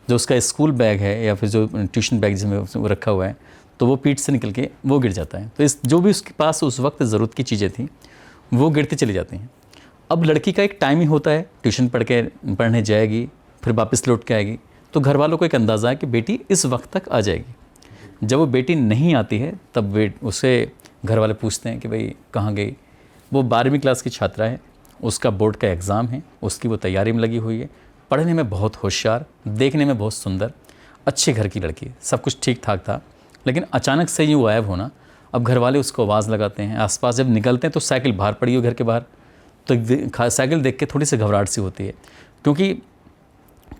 जो उसका स्कूल बैग है या फिर जो ट्यूशन बैग जिसमें रखा हुआ है तो वो पीठ से निकल के वो गिर जाता है। तो इस जो भी उसके पास उस वक्त ज़रूरत की चीज़ें थी वो गिरती चली जाती हैं। अब लड़की का एक टाइम ही होता है, ट्यूशन पढ़ने जाएगी, फिर वापस लौट के आएगी, तो घर वालों को एक अंदाज़ा है कि बेटी इस वक्त तक आ जाएगी। जब वो बेटी नहीं आती है तब उसे घर वाले पूछते हैं कि भाई कहाँ गई। वो 12वीं क्लास की छात्रा है, उसका बोर्ड का एग्ज़ाम है, उसकी वो तैयारी में लगी हुई है, पढ़ने में बहुत होशियार, देखने में बहुत सुंदर, अच्छे घर की लड़की, सब कुछ ठीक ठाक था। लेकिन अचानक से यूँ गायब होना, अब घर वाले उसको आवाज़ लगाते हैं, आसपास जब निकलते हैं तो साइकिल बाहर पड़ी हो घर के बाहर, तो साइकिल देख के थोड़ी सी घबराहट सी होती है, क्योंकि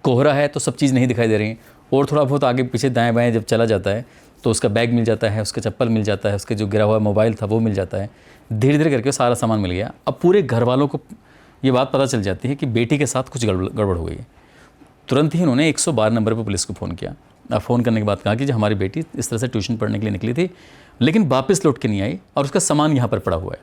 कोहरा है तो सब चीज़ नहीं दिखाई दे रही, और थोड़ा बहुत आगे पीछे दाएं बाएं जब चला जाता है तो उसका बैग मिल जाता है, उसका चप्पल मिल जाता है, उसके जो गिरा हुआ मोबाइल था वो मिल जाता है। धीरे धीरे करके सारा सामान मिल गया। अब पूरे घर वालों को ये बात पता चल जाती है कि बेटी के साथ कुछ गड़बड़ हो गई है। तुरंत ही उन्होंने 112 नंबर पर पुलिस को फ़ोन किया। अब फ़ोन करने के बाद कहा कि जो हमारी बेटी इस तरह से ट्यूशन पढ़ने के लिए निकली थी, लेकिन वापस लौट के नहीं आई और उसका सामान यहाँ पर पड़ा हुआ है।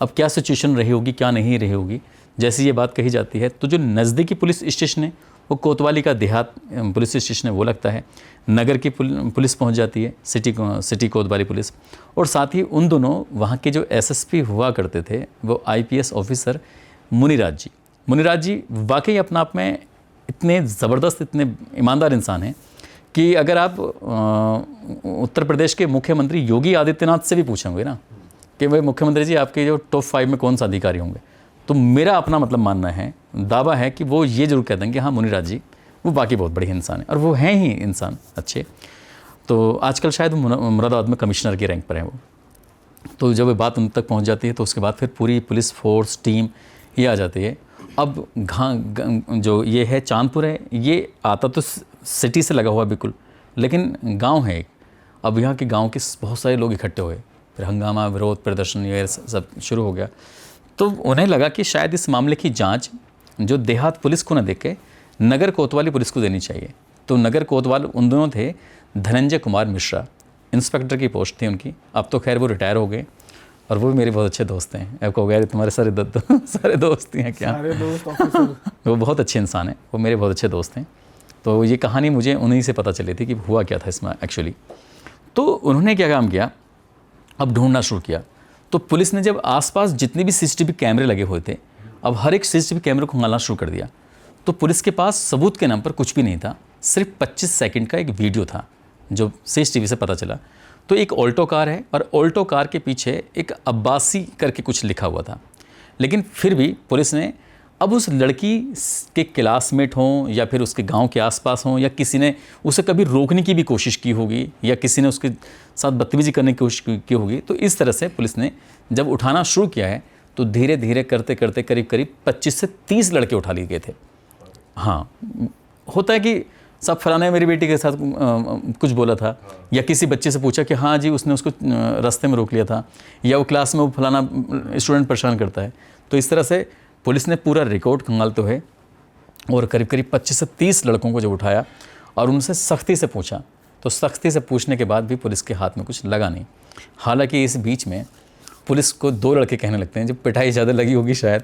अब क्या सिचुएशन रही होगी, क्या नहीं रही होगी, जैसे ये बात कही जाती है तो जो नज़दीकी पुलिस स्टेशन है वो कोतवाली का देहात पुलिस स्टेशन है वो लगता है। नगर की पुलिस पहुंच जाती है, सिटी कोतवाली पुलिस, और साथ ही उन दोनों वहाँ के जो एसएसपी हुआ करते थे वो आईपीएस ऑफिसर मुनिराज जी वाकई अपना आप में इतने ज़बरदस्त, इतने ईमानदार इंसान हैं कि अगर आप उत्तर प्रदेश के मुख्यमंत्री योगी आदित्यनाथ से भी पूछेंगे ना कि भाई मुख्यमंत्री जी आपके जो टॉप 5 में कौन सा अधिकारी होंगे, तो मेरा अपना मतलब मानना है, दावा है कि वो ये जरूर कह देंगे हाँ मुनिराज जी वो बाकी बहुत बड़े इंसान हैं, और वो हैं ही इंसान अच्छे। तो आजकल शायद मुरादाबाद में कमिश्नर की रैंक पर हैं वो। तो जब ये बात उन तक पहुंच जाती है तो उसके बाद फिर पूरी पुलिस फोर्स टीम ये आ जाती है। अब जो ये है चांदपुर है, ये आता तो सिटी से लगा हुआ बिल्कुल, लेकिन गांव है एक। अब यहाँ के गांव के बहुत सारे लोग इकट्ठे हुए, फिर हंगामा, विरोध प्रदर्शन ये सब शुरू हो गया। तो उन्हें लगा कि शायद इस मामले की जांच जो देहात पुलिस को न देख के नगर कोतवाली पुलिस को देनी चाहिए। तो नगर कोतवाल उन दोनों थे धनंजय कुमार मिश्रा, इंस्पेक्टर की पोस्ट थी उनकी। अब तो खैर वो रिटायर हो गए और वो भी मेरे बहुत अच्छे दोस्त हैं। अब कहो गया तुम्हारे सारे दोस्त ही हैं क्या? सारे दोस्त ऑफिसर। वो बहुत अच्छे इंसान हैं, वो मेरे बहुत अच्छे दोस्त हैं। तो ये कहानी मुझे उन्हीं से पता चली थी कि हुआ क्या था इसमें एक्चुअली। तो उन्होंने क्या काम किया, अब ढूंढना शुरू किया। तो पुलिस ने जब आसपास जितने भी सीसीटीवी कैमरे लगे हुए थे, अब हर एक सीसीटीवी कैमरे को खंगालना शुरू कर दिया। तो पुलिस के पास सबूत के नाम पर कुछ भी नहीं था, सिर्फ 25 सेकंड का एक वीडियो था जो सीसीटीवी से पता चला। तो एक ऑल्टो कार है और ऑल्टो कार के पीछे एक अब्बासी करके कुछ लिखा हुआ था। लेकिन फिर भी पुलिस ने अब उस लड़की के क्लासमेट हों या फिर उसके गांव के आसपास हों या किसी ने उसे कभी रोकने की भी कोशिश की होगी या किसी ने उसके साथ बदतमीजी करने की कोशिश की होगी, तो इस तरह से पुलिस ने जब उठाना शुरू किया है तो धीरे धीरे करते करते करीब 25 से 30 लड़के उठा लिए गए थे। हाँ, होता है कि सब फलाने मेरी बेटी के साथ कुछ बोला था, या किसी बच्चे से पूछा कि हाँ जी उसने उसको रास्ते में रोक लिया था, या वो क्लास में वो फलाना स्टूडेंट परेशान करता है। तो इस तरह से पुलिस ने पूरा रिकॉर्ड खंगालते हुए और करीब 25 से 30 लड़कों को जब उठाया और उनसे सख्ती से पूछा, तो सख्ती से पूछने के बाद भी पुलिस के हाथ में कुछ लगा नहीं। हालांकि इस बीच में पुलिस को 2 लड़के कहने लगते हैं, जब पिटाई ज़्यादा लगी होगी शायद,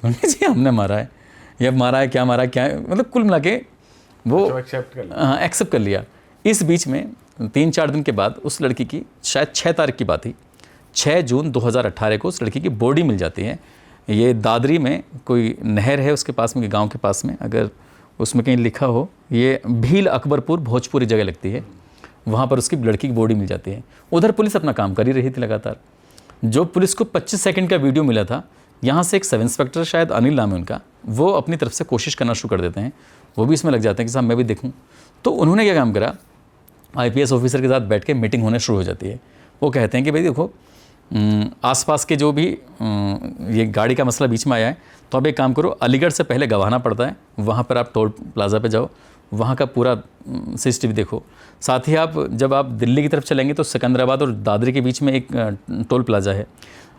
उन्होंने जी हमने मारा है, या मारा है क्या, मतलब कुल मिला के वो एक्सेप्ट कर लिया। इस बीच में 3-4 दिन के बाद उस लड़की की शायद 6 तारीख की बात थी, 6 जून 2018 को उस लड़की की बॉडी मिल जाती है। ये दादरी में कोई नहर है उसके पास में, गांव के पास में, अगर उसमें कहीं लिखा हो, ये भील अकबरपुर भोजपुरी जगह लगती है, वहाँ पर उसकी लड़की की बॉडी मिल जाती है। उधर पुलिस अपना काम कर ही रही थी लगातार। जो पुलिस को 25 सेकंड का वीडियो मिला था, यहाँ से एक सब इंस्पेक्टर शायद अनिल नाम है उनका, वो अपनी तरफ से कोशिश करना शुरू कर देते हैं, वो भी इसमें लग जाते हैं कि साहब मैं भी देखूँ। तो उन्होंने क्या काम करा, आईपीएस ऑफिसर के साथ बैठ के मीटिंग होने शुरू हो जाती है। वो कहते हैं कि भाई देखो आसपास के जो भी ये गाड़ी का मसला बीच में आया है, तो आप एक काम करो, अलीगढ़ से पहले गवाना पड़ता है, वहाँ पर आप टोल प्लाज़ा पे जाओ, वहाँ का पूरा सीसीटीवी देखो। साथ ही आप जब आप दिल्ली की तरफ चलेंगे तो सिकंदराबाद और दादरी के बीच में एक टोल प्लाज़ा है,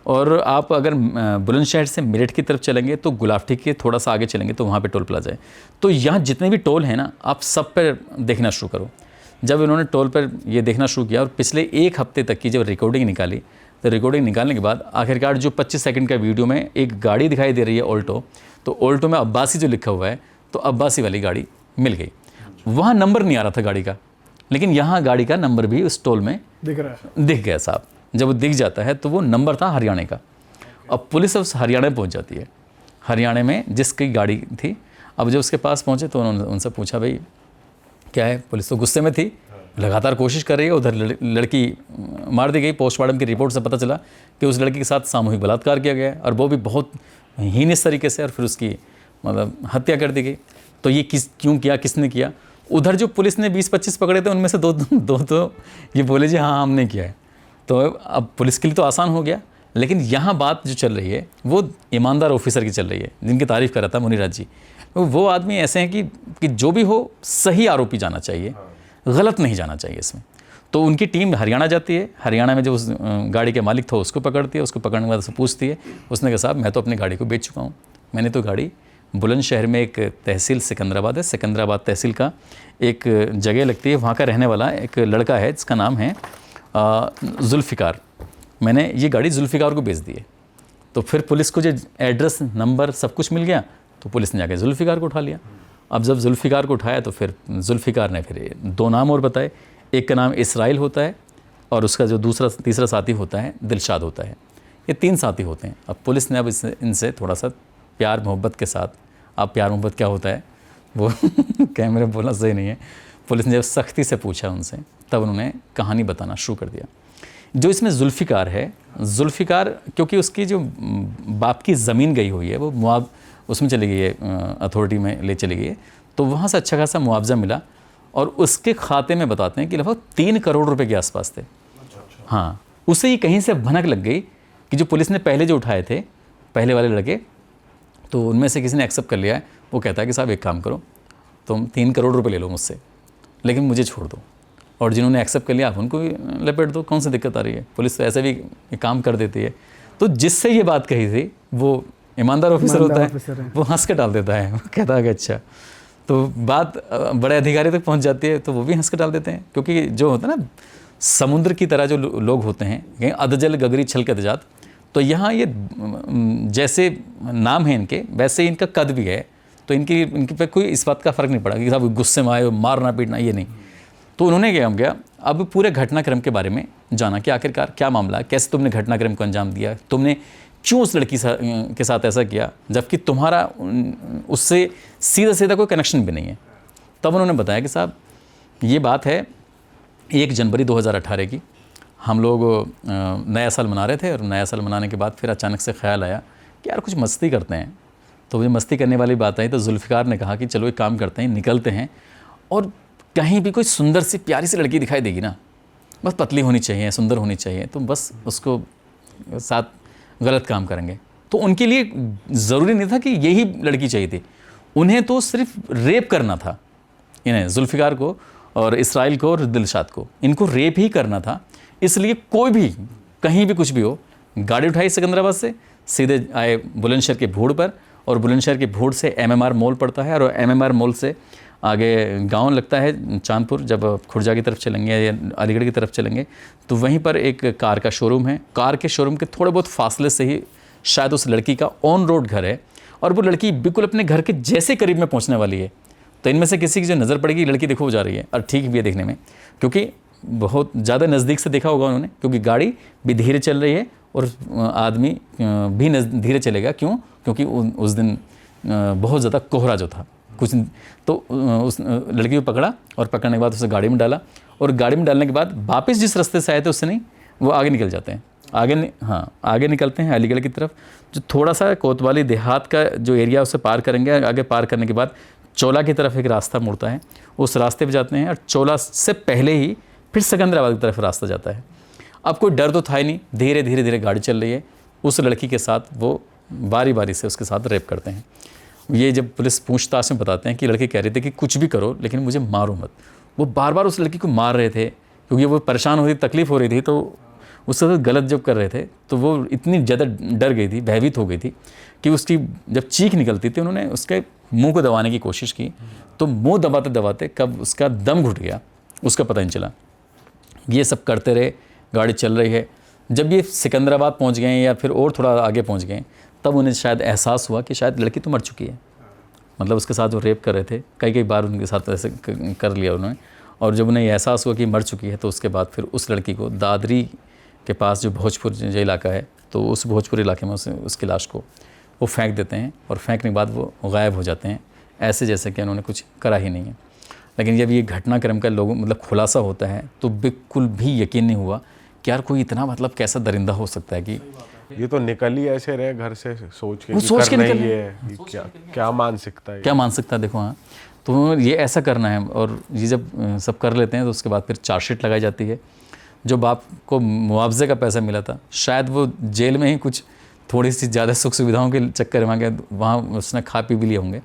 और आप अगर बुलंदशहर से मेरठ की तरफ चलेंगे तो गुलाबटी के थोड़ा सा आगे चलेंगे तो वहाँ पे टोल प्लाज़ा है। तो यहाँ जितने भी टोल हैं ना, आप सब पर देखना शुरू करो। जब इन्होंने टोल पर ये देखना शुरू किया और पिछले 1 हफ्ते तक की जब रिकॉर्डिंग निकाली, तो रिकॉर्डिंग निकालने के बाद आखिरकार जो 25 सेकंड का वीडियो में एक गाड़ी दिखाई दे रही है ऑल्टो, तो ऑल्टो में अब्बासी जो लिखा हुआ है, तो अब्बासी वाली गाड़ी मिल गई। वहाँ नंबर नहीं आ रहा था गाड़ी का, लेकिन यहाँ गाड़ी का नंबर भी उस टोल में दिख गया साहब। जब वो दिख जाता है तो वो नंबर था हरियाणा का। अब पुलिस अब हरियाणा में पहुँच जाती है, हरियाणा में जिसकी गाड़ी थी। अब जब उसके पास पहुँचे तो उन्होंने उनसे पूछा, भाई क्या है, पुलिस तो गुस्से में थी, लगातार कोशिश कर रही है। उधर लड़की मार दी गई। पोस्टमार्टम की रिपोर्ट से पता चला कि उस लड़की के साथ सामूहिक बलात्कार किया गया है, और वो भी बहुत हीनस तरीके से, और फिर उसकी मतलब हत्या कर दी गई। तो ये क्यों किया, किसने किया? उधर जो पुलिस ने 20-25 पकड़े थे, उनमें से दो तो ये बोले जी हाँ हमने किया है। तो अब पुलिस के लिए तो आसान हो गया, लेकिन यहाँ बात जो चल रही है वो ईमानदार ऑफिसर की चल रही है, जिनकी तारीफ़ कर रहा था मुनिराज जी। वो आदमी ऐसे हैं कि जो भी हो सही आरोपी जाना चाहिए, गलत नहीं जाना चाहिए इसमें। तो उनकी टीम हरियाणा जाती है, हरियाणा में जो उस गाड़ी के मालिक था उसको पकड़ती है, उसको पकड़ने के बाद उससे पूछती है। उसने कहा साहब मैं तो अपनी गाड़ी को बेच चुका हूँ, मैंने तो गाड़ी बुलंदशहर में एक तहसील सिकंदराबाद है, सिकंदराबाद तहसील का एक जगह लगती है, वहाँ का रहने वाला एक लड़का है जिसका नाम है जुल्फ़िकार, मैंने ये गाड़ी जुल्फ़िकार को बेच दी है। तो फिर पुलिस को जो एड्रेस नंबर सब कुछ मिल गया, तो पुलिस ने जाकर जुल्फ़िकार को उठा लिया। अब जब जुल्फ़िकार को उठाया तो फिर जुल्फ़िकार ने फिर 2 नाम और बताए। एक का नाम इसराइल होता है, और उसका जो तीसरा साथी होता है दिलशाद होता है। ये 3 साथी होते हैं। अब पुलिस ने अब इनसे थोड़ा सा प्यार मोहब्बत के साथ, अब प्यार मोहब्बत क्या होता है वो कैमरे में बोलना सही नहीं है, पुलिस ने जब सख्ती से पूछा उनसे, तब उन्होंने कहानी बताना शुरू कर दिया। जो इसमें जुल्फ़िकार है, जुल्फ़िकार क्योंकि उसकी जो बाप की ज़मीन गई हुई है वो उसमें चली गई है, अथॉरिटी में ले चली गई है, तो वहाँ से अच्छा खासा मुआवजा मिला, और उसके खाते में बताते हैं कि लगभग 3 करोड़ रुपए के आसपास थे। हाँ, उसे ही कहीं से भनक लग गई कि जो पुलिस ने पहले जो उठाए थे, पहले वाले लड़के, तो उनमें से किसी ने एक्सेप्ट कर लिया है। वो कहता है कि साहब एक काम करो, तुम 3 करोड़ रुपए ले लो मुझसे, लेकिन मुझे छोड़ दो, और जिन्होंने एक्सेप्ट कर लिया आप उनको भी लपेट दो, कौन सी दिक्कत आ रही है, पुलिस तो ऐसे भी काम कर देती है। तो जिससे ये बात कही थी वो ईमानदार ऑफिसर होता है, वो हंस के डाल देता है, वो कहता है कि अच्छा। तो बात बड़े अधिकारी तक पहुंच जाती है, तो वो भी हंस के डाल देते हैं, क्योंकि जो होता है ना समुद्र की तरह जो लोग होते हैं, अधजल गगरी छलकत जात, तो यहाँ ये जैसे नाम है इनके, वैसे इनका कद भी है। तो इनके पे कोई इस बात का फ़र्क नहीं पड़ा कि साहब गुस्से में आए मारना पीटना, ये नहीं। तो उन्होंने क्या किया, अब पूरे घटनाक्रम के बारे में जाना कि आखिरकार क्या मामला, कैसे तुमने घटनाक्रम को अंजाम दिया, तुमने क्यों उस लड़की के साथ ऐसा किया, जबकि तुम्हारा उससे सीधा कोई कनेक्शन भी नहीं है। तब उन्होंने बताया कि साहब ये बात है 1 जनवरी 2018 की, हम लोग नया साल मना रहे थे, और नया साल मनाने के बाद फिर अचानक से ख्याल आया कि यार कुछ मस्ती करते हैं। तो मुझे मस्ती करने वाली बात आई, तो जुल्फ़िकार ने कहा कि चलो एक काम करते हैं, निकलते हैं, और कहीं भी कोई सुंदर सी प्यारी सी लड़की दिखाई देगी ना, बस पतली होनी चाहिए, सुंदर होनी चाहिए, तो बस उसको साथ गलत काम करेंगे। तो उनके लिए ज़रूरी नहीं था कि यही लड़की चाहिए थी, उन्हें तो सिर्फ रेप करना था, इन्हें जुल्फ़िकार को और इसराइल को और दिलशाद को, इनको रेप ही करना था। इसलिए कोई भी कहीं भी कुछ भी हो, गाड़ी उठाई सिकंदराबाद से, सीधे आए बुलंदशहर के भोड़ पर, और बुलंदशहर के भोड़ से MMR मॉल पड़ता है, और MMR मॉल से आगे गांव लगता है चांदपुर। जब खुर्जा की तरफ चलेंगे या अलीगढ़ की तरफ चलेंगे, तो वहीं पर एक कार का शोरूम है। कार के शोरूम के थोड़े बहुत फासले से ही शायद उस लड़की का ऑन रोड घर है, और वो लड़की बिल्कुल अपने घर के जैसे करीब में पहुंचने वाली है। तो इनमें से किसी की जो नज़र पड़ेगी, लड़की देखो हो जा रही है, और ठीक भी है देखने में, क्योंकि बहुत ज़्यादा नज़दीक से देखा होगा उन्होंने, क्योंकि गाड़ी भी धीरे चल रही है और आदमी भी धीरे चलेगा। क्यों? क्योंकि उस दिन बहुत ज़्यादा कोहरा जो था कुछ, तो उस लड़की को पकड़ा, और पकड़ने के बाद उसे गाड़ी में डाला, और गाड़ी में डालने के बाद वापस जिस रास्ते से आए थे उससे नहीं, वो आगे निकल जाते हैं, आगे निकलते हैं अलीगढ़ की तरफ। जो थोड़ा सा कोतवाली देहात का जो एरिया उससे पार करेंगे, आगे पार करने के बाद चोला की तरफ एक रास्ता मुड़ता है, उस रास्ते पे जाते हैं, और चोला से पहले ही फिर सिकंदराबाद की तरफ रास्ता जाता है। अब कोई डर तो था ही नहीं, धीरे धीरे गाड़ी चल रही है, उस लड़की के साथ वो बारी बारी से उसके साथ रेप करते हैं। ये जब पुलिस पूछताछ में बताते हैं कि लड़की कह रही थी कि कुछ भी करो लेकिन मुझे मारो मत, वो बार बार उस लड़की को मार रहे थे, क्योंकि वो परेशान हो रही, तकलीफ़ हो रही थी, तो उसके साथ गलत जब कर रहे थे, तो वो इतनी ज़्यादा डर गई थी, भयभीत हो गई थी, कि उसकी जब चीख निकलती थी, उन्होंने उसके मुंह को दबाने की कोशिश की, तो मुंह दबाते दबाते कब उसका दम घुट गया, उसका पता नहीं चला। ये सब करते रहे, गाड़ी चल रही है। जब ये सिकंदराबाद पहुंच गए या फिर और थोड़ा आगे पहुंच गए, तब उन्हें शायद एहसास हुआ कि शायद लड़की तो मर चुकी है। मतलब उसके साथ जो रेप कर रहे थे, कई बार उनके साथ ऐसे कर लिया उन्होंने, और जब उन्हें एहसास हुआ कि मर चुकी है, तो उसके बाद फिर उस लड़की को दादरी के पास जो भोजपुर जो इलाका है, तो उस भोजपुर इलाके में उसकी लाश को वो फेंक देते हैं, और फेंकने के बाद वो गायब हो जाते हैं, ऐसे जैसे कि उन्होंने कुछ करा ही नहीं है। लेकिन जब ये घटनाक्रम का लोगों मतलब खुलासा होता है तो बिल्कुल भी यकीन नहीं हुआ कि यार कोई इतना मतलब कैसा दरिंदा हो सकता है कि ये तो निकल ही ऐसे रहे घर से सोच के वो कि सोच के करना ही निकल है, ये क्या मानसिकता है। क्या मानसिकता देखो। हाँ, तो ये ऐसा करना है और ये जब सब कर लेते हैं तो उसके बाद फिर चार्जशीट लगाई जाती है। जो बाप को मुआवजे का पैसा मिला था शायद वो जेल में ही कुछ थोड़ी सी ज़्यादा सुख सुविधाओं के चक्कर में वहाँ उसने खा पी भी लिए होंगे।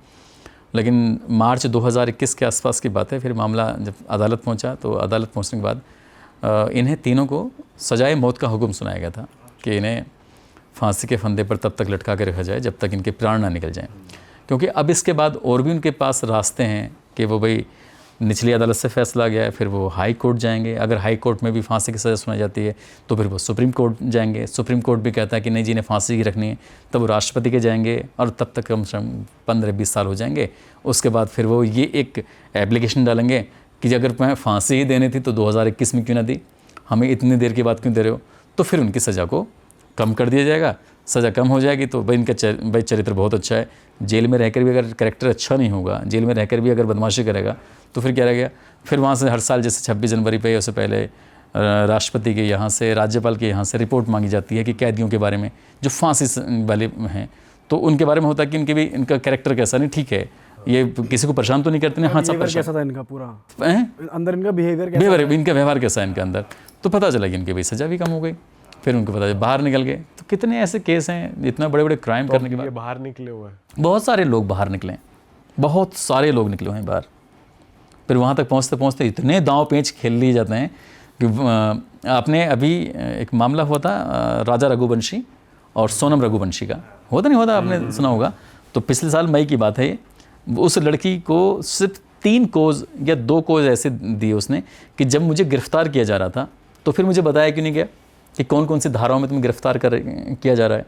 लेकिन मार्च 2021 के आसपास की बात है, फिर मामला जब अदालत पहुँचा तो अदालत पहुँचने के बाद इन्हें तीनों को सजाए मौत का हुक्म सुनाया गया था कि इन्हें फांसी के फंदे पर तब तक लटका के रखा जाए जब तक इनके प्राण ना निकल जाएं। क्योंकि अब इसके बाद और भी उनके पास रास्ते हैं कि वो भाई निचली अदालत से फैसला गया है, फिर वो हाई कोर्ट जाएंगे। अगर हाई कोर्ट में भी फांसी की सज़ा सुनाई जाती है तो फिर वो सुप्रीम कोर्ट जाएंगे। सुप्रीम कोर्ट भी कहता है कि नहीं जी, इन्हें फांसी की रखनी है, तब वो राष्ट्रपति के जाएंगे और तब तक कम से कम 15-20 साल हो जाएंगे। उसके बाद फिर वो ये एक एप्लीकेशन डालेंगे कि अगर मैं फांसी ही देनी थी तो 2021 में क्यों ना दी, हमें इतनी देर के बाद क्यों दे रहे हो। तो फिर उनकी सज़ा को कम कर दिया जाएगा। सज़ा कम हो जाएगी तो भाई इनका भाई चरित्र बहुत अच्छा है, जेल में रहकर भी अगर कैरेक्टर अच्छा नहीं होगा, जेल में रहकर भी अगर बदमाशी करेगा तो फिर क्या रह गया। फिर वहाँ से हर साल जैसे 26 जनवरी पे उससे पहले राष्ट्रपति के यहाँ से, राज्यपाल के यहाँ से रिपोर्ट मांगी जाती है कि कैदियों के बारे में जो फांसी वाले हैं तो उनके बारे में होता है कि इनके भी इनका कैरेक्टर कैसा, नहीं ठीक है, ये किसी को परेशान तो नहीं करते हैं। हाँ, सब परेशान कैसा था इनका पूरा हैं? अंदर इनका बिहेवियर इनका व्यवहार कैसा है इनके अंदर, तो पता चला कि इनकी भाई सज़ा भी कम हो गई। फिर उनको पता चला बाहर निकल गए। तो कितने ऐसे केस हैं इतना बड़े बड़े क्राइम करने के बाद बाहर निकले हुए हैं। बहुत सारे लोग बाहर निकले, बहुत सारे लोग निकले हुए हैं बाहर। फिर वहाँ तक पहुँचते पहुँचते इतने दांव पेंच खेल लिए जाते हैं कि आपने अभी एक मामला हुआ था राजा रघुवंशी और सोनम रघुवंशी का, होता नहीं होता, आपने सुना होगा। तो पिछले साल मई की बात है ये। उस लड़की को सिर्फ 3 कोज या 2 कोज ऐसे दिए उसने कि जब मुझे गिरफ्तार किया जा रहा था तो फिर मुझे बताया क्यों नहीं गया कि कौन कौन सी धाराओं में तुम्हें गिरफ्तार किया जा रहा है।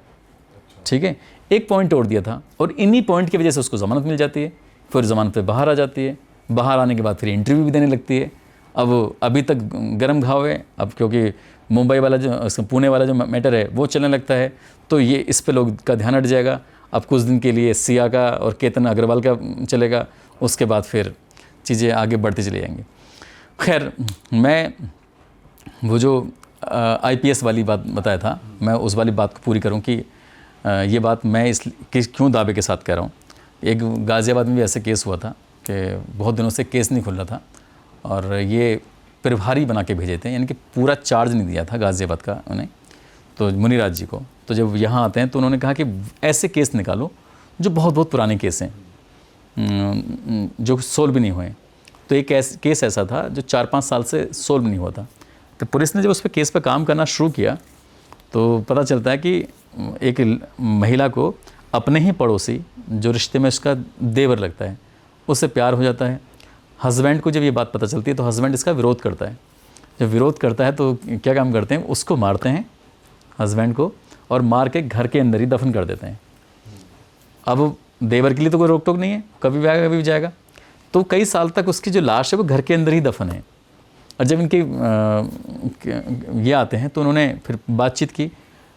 ठीक है, एक पॉइंट तोड़ दिया था और इन्हीं पॉइंट की वजह से उसको ज़मानत मिल जाती है। फिर ज़मानत पे बाहर आ जाती है, बाहर आने के बाद फिर इंटरव्यू भी देने लगती है। अब अभी तक गर्म घाव है, अब क्योंकि मुंबई वाला जो पुणे वाला जो मैटर है वो चलने लगता है तो ये इस पे लोग का ध्यान हट जाएगा। अब कुछ दिन के लिए सिया का और केतन अग्रवाल का चलेगा, उसके बाद फिर चीज़ें आगे बढ़ती चली जाएंगी। खैर, मैं वो जो IPS वाली बात बताया था, मैं उस वाली बात को पूरी करूं कि ये बात मैं क्यों दावे के साथ कह रहा हूं। एक गाज़ियाबाद में भी ऐसे केस हुआ था कि बहुत दिनों से केस नहीं खुल रहा था और ये प्रभारी बना के भेजे थे, यानी कि पूरा चार्ज नहीं दिया था गाज़ियाबाद का उन्हें, तो मुनिराज जी को। तो जब यहाँ आते हैं तो उन्होंने कहा कि ऐसे केस निकालो जो बहुत बहुत पुराने केस हैं, जो सोल्व भी नहीं हुए। तो एक केस ऐसा था जो 4-5 साल से सोल्व नहीं हुआ था। तो पुलिस ने जब उस पर केस पर काम करना शुरू किया तो पता चलता है कि एक महिला को अपने ही पड़ोसी जो रिश्ते में उसका देवर लगता है उससे प्यार हो जाता है। हस्बैंड को जब ये बात पता चलती है तो हस्बैंड इसका विरोध करता है। जब विरोध करता है तो क्या काम करते हैं, उसको मारते हैं हस्बैंड को, और मार के घर के अंदर ही दफन कर देते हैं। अब देवर के लिए तो कोई रोक टोक नहीं है, कभी भी आएगा कभी भी जाएगा। तो कई साल तक उसकी जो लाश है वो घर के अंदर ही दफन है। और जब इनके ये आते हैं तो उन्होंने फिर बातचीत की,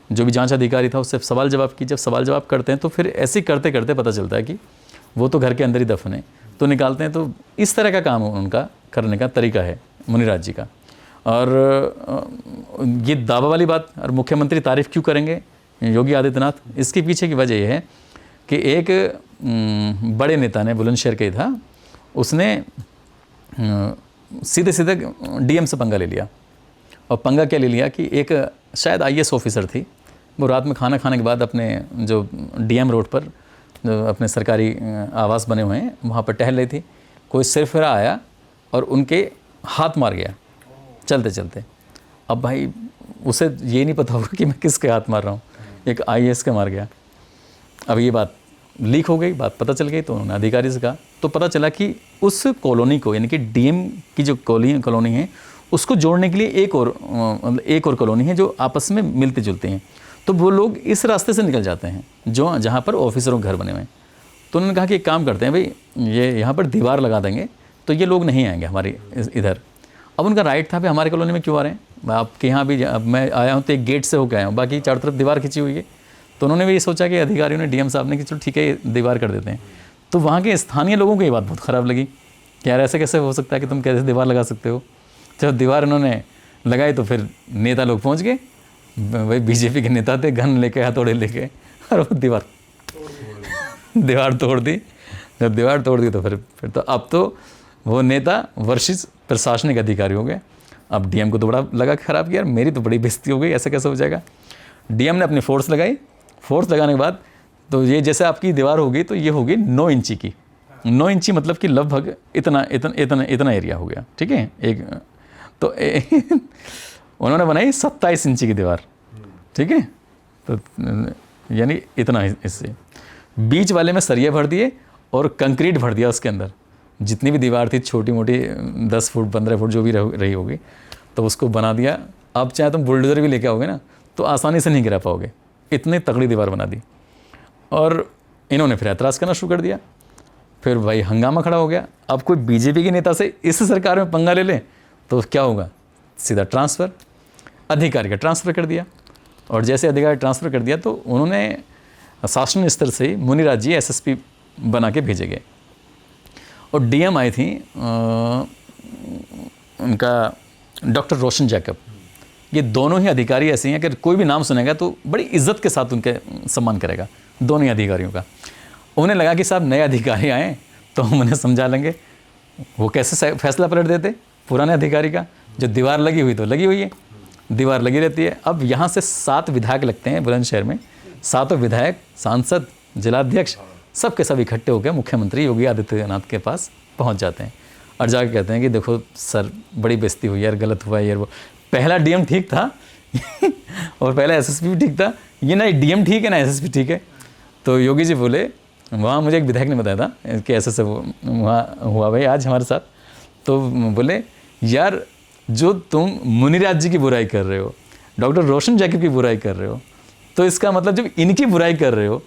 जो भी जांच अधिकारी था उससे सवाल जवाब की। जब सवाल जवाब करते हैं तो फिर ऐसे ही करते करते पता चलता है कि वो तो घर के अंदर ही दफन है। तो निकालते हैं। तो इस तरह का काम उनका करने का तरीका है मुनिराज जी का। और ये दावा वाली बात, और मुख्यमंत्री तारीफ़ क्यों करेंगे योगी आदित्यनाथ, इसके पीछे की वजह यह है कि एक बड़े नेता ने, बुलंदशहर का ही था, उसने सीधे सीधे DM से पंगा ले लिया। और पंगा क्या ले लिया कि एक शायद IAS ऑफिसर थी, वो रात में खाना खाने के बाद अपने जो DM रोड पर जो अपने सरकारी आवास बने हुए हैं वहाँ पर टहल रही थी। कोई सिरफिरा आया और उनके हाथ मार गया चलते चलते। अब भाई उसे ये नहीं पता होगा कि मैं किसके हाथ मार रहा हूँ, एक IAS का मार गया। अब ये बात लीक हो गई, बात पता चल गई, तो उन्होंने अधिकारी से कहा। तो पता चला कि उस कॉलोनी को, यानी कि DM की जो कॉलोनी है उसको जोड़ने के लिए एक और कॉलोनी है जो आपस में मिलते जुलते हैं। तो वो लोग इस रास्ते से निकल जाते हैं जो जहाँ पर ऑफिसरों के घर बने हुए हैं। तो उन्होंने कहा कि एक काम करते हैं भाई, ये यहाँ पर दीवार लगा देंगे तो ये लोग नहीं आएंगे हमारे इधर। अब उनका राइट था भाई, हमारे कॉलोनी में क्यों आ रहे हैं, आपके यहाँ भी मैं आया हूँ तो एक गेट से होकर आया हूँ, बाकी चारों तरफ दीवार खिंची हुई है। तो उन्होंने भी ये सोचा कि अधिकारियों ने, DM साहब ने, कि चलो ठीक है दीवार कर देते हैं। तो वहाँ के स्थानीय लोगों को ये बात बहुत ख़राब लगी कि यार ऐसे कैसे हो सकता है कि तुम कैसे दीवार लगा सकते हो। जब दीवार इन्होंने लगाई तो फिर नेता लोग पहुंच गए, वही बीजेपी के नेता थे, गन लेके हथौड़े लेके, और वो दीवार तोड़ दी। जब दीवार तोड़ दी तो फिर तो अब तो वो नेता वर्षित प्रशासनिक अधिकारी हो गए। अब डीएम को तो बड़ा लगा खराब कि यार मेरी तो बड़ी बेइज्जती हो गई, ऐसे कैसे हो जाएगा। डीएम ने अपनी फोर्स लगाई। फोर्स लगाने के बाद तो ये जैसे आपकी दीवार होगी तो ये होगी 9 इंची की। 9 इंची मतलब कि लगभग इतना एरिया हो गया, ठीक है। एक तो उन्होंने बनाई 27 इंची की दीवार, ठीक है। तो यानी इतना इससे बीच वाले में सरिया भर दिए और कंक्रीट भर दिया उसके अंदर। जितनी भी दीवार थी छोटी मोटी 10 फुट 15 फुट जो भी रही होगी, तो उसको बना दिया। अब चाहे तुम बुलडोजर भी लेके आओगे ना तो आसानी से नहीं गिरा पाओगे, इतनी तगड़ी दीवार बना दी। और इन्होंने फिर ऐतराज़ करना शुरू कर दिया। फिर भाई हंगामा खड़ा हो गया। अब कोई बीजेपी के नेता से इस सरकार में पंगा ले ले तो क्या होगा, सीधा ट्रांसफ़र, अधिकारी का ट्रांसफ़र कर दिया। और जैसे अधिकारी ट्रांसफ़र कर दिया तो उन्होंने शासन स्तर से मुनिराज जी एसएसपी बना के भेजे गए। और डीएम आई थी उनका डॉक्टर रोशन जैकब। ये दोनों ही अधिकारी ऐसे हैं, अगर कोई भी नाम सुनेगा तो बड़ी इज्जत के साथ उनके सम्मान करेगा, दोनों ही अधिकारियों का। उन्हें लगा कि साहब नए अधिकारी आए तो हम उन्हें समझा लेंगे। वो कैसे फैसला पलट देते पुराने अधिकारी का, जो दीवार लगी हुई तो लगी हुई है, दीवार लगी रहती है। अब यहाँ से 7 विधायक लगते हैं बुलंदशहर में, 7 विधायक, सांसद, जिलाध्यक्ष सब के सब इकट्ठे होकर मुख्यमंत्री योगी आदित्यनाथ के पास पहुँच जाते हैं और जाकर कहते हैं कि देखो सर बड़ी बेइज्जती हुई यार, गलत हुआ यार। वो पहला डीएम ठीक था और पहला एसएसपी भी ठीक था, ये ना डीएम ठीक है ना एसएसपी ठीक है। तो योगी जी बोले, वहाँ मुझे एक विधायक ने बताया था कि ऐसे वहाँ हुआ भाई आज हमारे साथ। तो बोले यार जो तुम मुनिराज जी की बुराई कर रहे हो, डॉक्टर रोशन जैकब की बुराई कर रहे हो, तो इसका मतलब जब इनकी बुराई कर रहे हो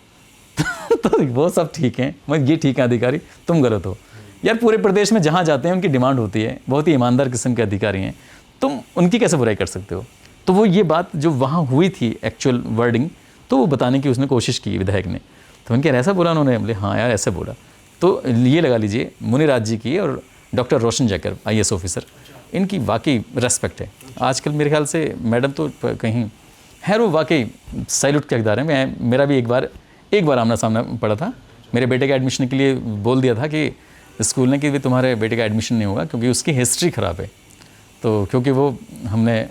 तो वो सब ठीक हैं, मगर ये ठीक है अधिकारी, तुम गलत हो। यार पूरे प्रदेश में जहाँ जाते हैं उनकी डिमांड होती है, बहुत ही ईमानदार किस्म के अधिकारी हैं, तुम उनकी कैसे बुराई कर सकते हो। तो वो ये बात जो वहाँ हुई थी एक्चुअल वर्डिंग, तो वो बताने की उसने कोशिश की विधायक ने। तो उनके ऐसा बोला उन्होंने, बोले हाँ यार ऐसे बोला। तो ये लगा लीजिए मुनिराज जी की और डॉक्टर रोशन जैकब IAS ऑफिसर, इनकी वाकई रेस्पेक्ट है। आजकल मेरे ख्याल से मैडम तो कहीं है, वो वाकई सैल्यूट के हकदार हैं। मेरा भी एक बार आमना सामना पड़ा था। मेरे बेटे के एडमिशन के लिए बोल दिया था कि स्कूल ने कि भी तुम्हारे बेटे का एडमिशन नहीं होगा क्योंकि उसकी हिस्ट्री ख़राब है। तो क्योंकि वो हमने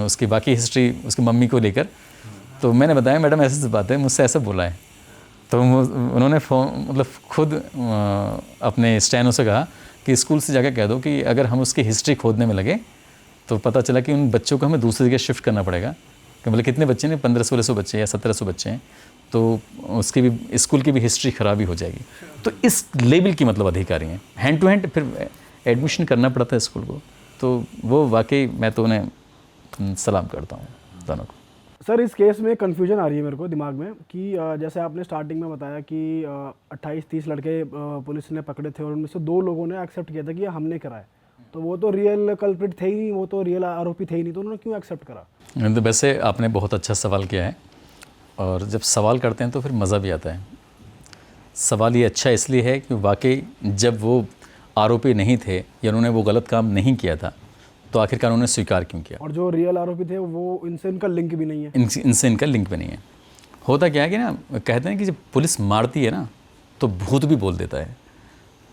उसकी बाकी हिस्ट्री उसकी मम्मी को लेकर, तो मैंने बताया मैडम ऐसे बात है, मुझसे ऐसा बोला है। तो उन्होंने मतलब खुद अपने स्टैनो से कहा कि स्कूल से जाकर कह दो कि अगर हम उसकी हिस्ट्री खोदने में लगे तो पता चला कि उन बच्चों को हमें दूसरी जगह शिफ्ट करना पड़ेगा। कि मतलब कितने बच्चे हैं, 1500-1600 बच्चे या 1700 बच्चे हैं, तो उसकी भी स्कूल की भी हिस्ट्री ख़राब ही हो जाएगी। तो इस लेवल की मतलब अधिकारी हैं, हैंड टू हैंड फिर एडमिशन करना पड़ता है स्कूल को। तो वो वाकई मैं तो उन्हें सलाम करता हूँ दोनों को। सर इस केस में कन्फ्यूजन आ रही है मेरे को दिमाग में कि जैसे आपने स्टार्टिंग में बताया कि 28-30 लड़के पुलिस ने पकड़े थे और उनमें से 2 लोगों ने एक्सेप्ट किया था कि हमने करा है। तो वो तो रियल कल्प्रिट थे ही नहीं, वो तो रियल आरोपी थे ही नहीं, तो उन्होंने क्यों एक्सेप्ट करा? तो वैसे आपने बहुत अच्छा सवाल किया है, और जब सवाल करते हैं तो फिर मज़ा भी आता है। सवाल ये अच्छा इसलिए है कि वाकई जब वो आरोपी नहीं थे या उन्होंने वो गलत काम नहीं किया था तो आखिरकार उन्होंने स्वीकार क्यों किया। और जो रियल आरोपी थे वो इनसे इनका लिंक भी नहीं है। इनसे इनका लिंक भी नहीं है। होता क्या है कि ना, कहते हैं कि जब पुलिस मारती है ना तो भूत भी बोल देता है।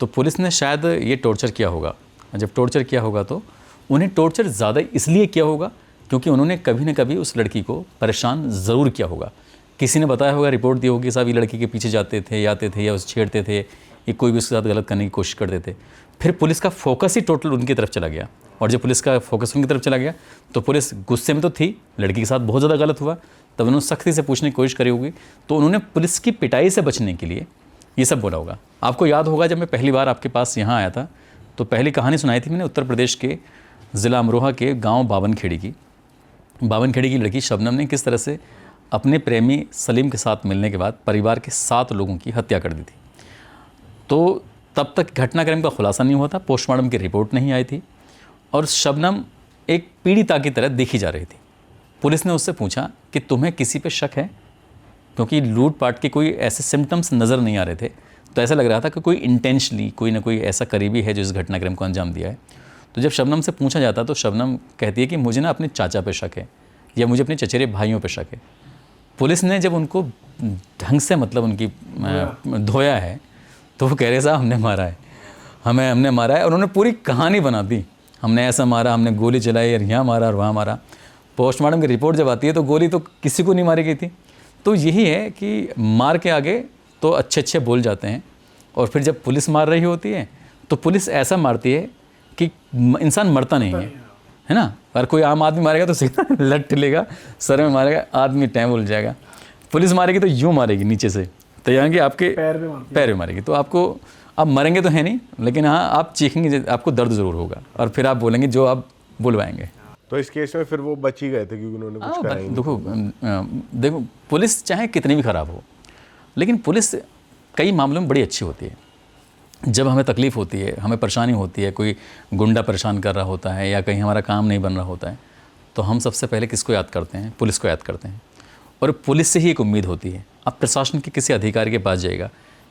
तो पुलिस ने शायद ये टॉर्चर किया होगा, जब टॉर्चर किया होगा तो उन्हें टॉर्चर ज़्यादा इसलिए किया होगा क्योंकि उन्होंने कभी ना कभी उस लड़की को परेशान ज़रूर किया होगा। किसी ने बताया होगा, रिपोर्ट दी होगी, साहब ये लड़की के पीछे जाते थे, आते थे, या उसे छेड़ते थे, ये कोई भी उसके साथ गलत करने की कोशिश करते थे। फिर पुलिस का फोकस ही टोटल उनकी तरफ चला गया, और जब पुलिस का फोकस उनकी तरफ चला गया तो पुलिस गुस्से में तो थी, लड़की के साथ बहुत ज़्यादा गलत हुआ, तब उन्होंने सख्ती से पूछने की कोशिश करी होगी। तो उन्होंने पुलिस की पिटाई से बचने के लिए ये सब बोला होगा। आपको याद होगा जब मैं पहली बार आपके पास यहाँ आया था तो पहली कहानी सुनाई थी मैंने उत्तर प्रदेश के ज़िला अमरोहा के गाँव बावनखेड़ी की लड़की शबनम ने किस तरह से अपने प्रेमी सलीम के साथ मिलने के बाद परिवार के 7 लोगों की हत्या कर दी थी। तो तब तक घटनाक्रम का खुलासा नहीं हुआ था, पोस्टमार्टम की रिपोर्ट नहीं आई थी, और शबनम एक पीड़िता की तरह देखी जा रही थी। पुलिस ने उससे पूछा कि तुम्हें किसी पे शक है, क्योंकि लूटपाट के कोई ऐसे सिम्टम्स नज़र नहीं आ रहे थे। तो ऐसा लग रहा था कि कोई इंटेंशनली कोई ना कोई ऐसा करीबी है जो इस घटनाक्रम को अंजाम दिया है। तो जब शबनम से पूछा जाता तो शबनम कहती है कि मुझे ना अपने चाचा पे शक है या मुझे अपने चचेरे भाइयों पे शक है। पुलिस ने जब उनको ढंग से मतलब उनकी धोया है तो वो कह रहे साहब हमने मारा है, हमने मारा है। और उन्होंने पूरी कहानी बना दी, हमने ऐसा मारा, हमने गोली चलाई और यहाँ मारा और वहाँ मारा। पोस्टमार्टम की रिपोर्ट जब आती है तो गोली तो किसी को नहीं मारी गई थी। तो यही है कि मार के आगे तो अच्छे अच्छे बोल जाते हैं, और फिर जब पुलिस मार रही होती है तो पुलिस ऐसा मारती है कि इंसान मरता नहीं है ना। अगर कोई आम आदमी मारेगा तो सीधा लट लेगा, सर में मारेगा, आदमी टाइम बोल जाएगा। पुलिस मारेगी तो यूँ मारेगी नीचे से, तो यानी कि आपके पैर में मारेगी। तो आपको आप मरेंगे तो है नहीं, लेकिन हाँ आप चीखेंगे, आपको दर्द ज़रूर होगा, और फिर आप बोलेंगे जो आप बुलवाएंगे। तो इस केस में फिर वो बच ही गए थे क्योंकि उन्होंने कुछ करा ही नहीं। देखो पुलिस चाहे कितनी भी ख़राब हो, लेकिन पुलिस कई मामलों में बड़ी अच्छी होती है। जब हमें तकलीफ़ होती है, हमें परेशानी होती है, कोई गुंडा परेशान कर रहा होता है या कहीं हमारा काम नहीं बन रहा होता है, तो हम सबसे पहले किसको याद करते हैं? पुलिस को याद करते हैं। और पुलिस से ही एक उम्मीद होती है। आप प्रशासन के किसी अधिकारी के पास जाइएगा,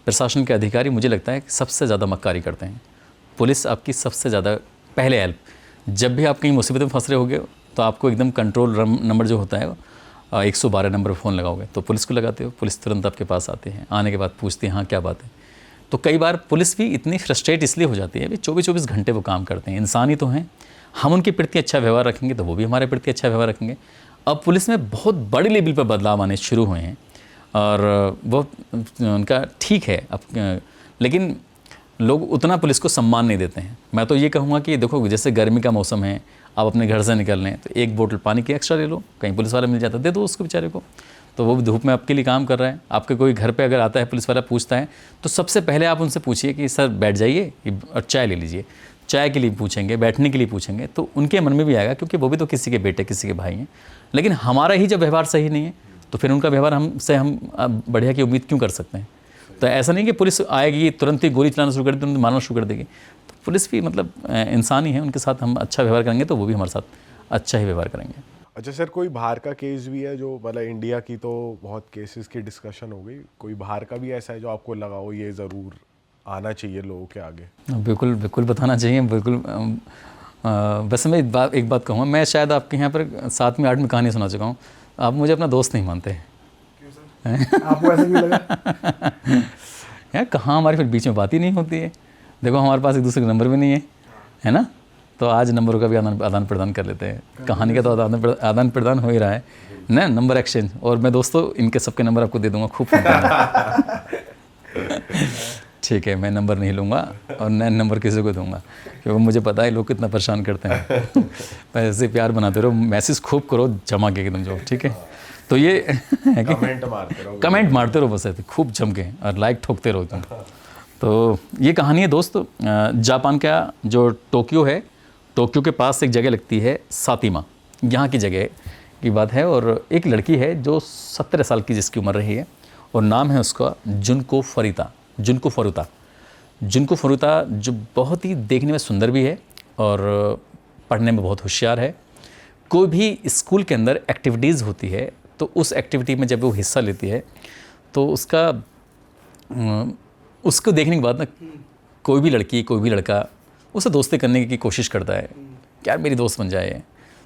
प्रशासन के अधिकारी मुझे लगता है कि सबसे ज़्यादा मक्कारी करते हैं। पुलिस आपकी सबसे ज़्यादा पहले हेल्प, जब भी आप कहीं मुसीबत में फंस रहे होगे तो आपको एकदम कंट्रोल नंबर जो होता है 112 नंबर पर फ़ोन लगाओगे तो पुलिस को लगाते हो, पुलिस तुरंत आपके पास आते हैं, आने के बाद पूछते हैं हाँ क्या बात है। तो कई बार पुलिस भी इतनी फ्रस्ट्रेट इसलिए हो जाती है भी 24-24 घंटे वो काम करते हैं, इंसान ही तो हैं। हम उनके प्रति अच्छा व्यवहार रखेंगे तो वो भी हमारे प्रति अच्छा व्यवहार रखेंगे। अब पुलिस में बहुत बड़े लेवल पर बदलाव आने शुरू हुए हैं और वो उनका ठीक है अब, लेकिन लोग उतना पुलिस को सम्मान नहीं देते हैं। मैं तो ये कहूँगा कि देखो जैसे गर्मी का मौसम है, आप अपने घर से निकल लें तो एक बोतल पानी की एक्स्ट्रा ले लो, कहीं पुलिस वाला मिल जाता है दे दो उसको बेचारे को, तो वो भी धूप में आपके लिए काम कर रहा है। आपके कोई घर पे अगर आता है पुलिस वाला पूछता है तो सबसे पहले आप उनसे पूछिए कि सर बैठ जाइए और चाय ले लीजिए। चाय के लिए पूछेंगे, बैठने के लिए पूछेंगे, तो उनके मन में भी आएगा क्योंकि वो भी तो किसी के बेटे किसी के भाई हैं। लेकिन हमारा ही जब व्यवहार सही नहीं है तो फिर उनका व्यवहार हमसे हम बढ़िया की उम्मीद क्यों कर सकते हैं? तो ऐसा नहीं कि पुलिस आएगी तुरंत ही गोली चलाना शुरू कर देगी, तुरंत मारना शुरू कर देगी। तो पुलिस भी मतलब इंसान ही है, उनके साथ हम अच्छा व्यवहार करेंगे तो वो भी हमारे साथ अच्छा ही व्यवहार करेंगे। अच्छा सर, कोई बाहर का केस भी है जो मतलब इंडिया की तो बहुत केसेस की डिस्कशन हो गई, कोई बाहर का भी ऐसा है जो आपको लगा हो ये ज़रूर आना चाहिए लोगों के आगे? बिल्कुल बिल्कुल बताना चाहिए, बिल्कुल। वैसे मैं एक बात कहूँगा, मैं शायद आपके यहाँ पर 7वीं 8वीं कहानी सुना चुका हूँ, आप मुझे अपना दोस्त नहीं मानते हैं। आपको ऐसा क्यों लगा? यार कहाँ हमारी फिर बीच में बात ही नहीं होती है। देखो हमारे पास एक दूसरे का नंबर भी नहीं है ना, तो आज नंबरों का भी आदान प्रदान कर लेते हैं। कहानी का तो आदान प्रदान हो ही रहा है ना, नंबर एक्सचेंज। और मैं दोस्तों इनके सबके नंबर आपको दे दूंगा, खूब फोन करना। ठीक है, मैं नंबर नहीं लूँगा और नया नंबर किसी को दूंगा, क्योंकि मुझे पता है लोग कितना परेशान करते हैं। ऐसे प्यार बनाते रहो, मैसेज खूब करो जमा के एकदम जो, ठीक है। तो ये है कि कमेंट मारते रहो बस ऐसे खूब जम के, और लाइक ठोकते रहो तुम। तो ये कहानी है दोस्त, जापान का जो टोक्यो है, टोक्यो के पास एक जगह लगती है सातिमा, यहाँ की जगह की बात है। और एक लड़की है जो 17 साल की जिसकी उम्र रही है, और नाम है उसका जुनको फरुता, जो बहुत ही देखने में सुंदर भी है और पढ़ने में बहुत होशियार है। कोई भी स्कूल के अंदर एक्टिविटीज़ होती है तो उस एक्टिविटी में जब वो हिस्सा लेती है तो उसको देखने के बाद ना कोई भी लड़की कोई भी लड़का उसे दोस्ती करने की कोशिश करता है, यार मेरी दोस्त बन जाए।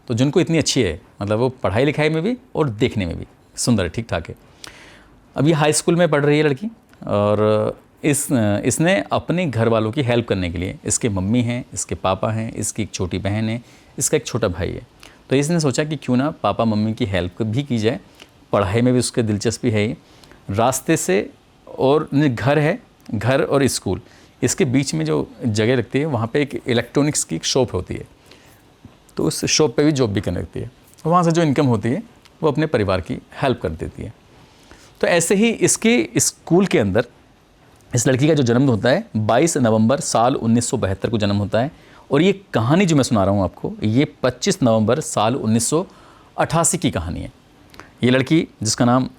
तो जिनको इतनी अच्छी है, मतलब वो पढ़ाई लिखाई में भी और देखने में भी सुंदर है, ठीक ठाक है। अब ये हाई स्कूल में पढ़ रही है लड़की, और इसने अपने घर वालों की हेल्प करने के लिए, इसके मम्मी हैं, इसके पापा हैं, इसकी एक छोटी बहन है, इसका एक छोटा भाई है, तो इसने सोचा कि क्यों ना पापा मम्मी की हेल्प भी की जाए। पढ़ाई में भी उसके दिलचस्पी है ही। रास्ते से और घर और स्कूल, इसके बीच में जो जगह लगती है वहाँ पे एक इलेक्ट्रॉनिक्स की शॉप होती है, तो उस शॉप पे भी जॉब भी करने लगती है। वहाँ से जो इनकम होती है वो अपने परिवार की हेल्प कर देती है। तो ऐसे ही इसके स्कूल के अंदर इस लड़की का जो जन्म होता है 22 नवंबर साल 1972 को जन्म होता है। और ये कहानी जो मैं सुना रहा हूँ आपको, ये 25 नवंबर साल 1988 की कहानी है। ये लड़की जिसका नाम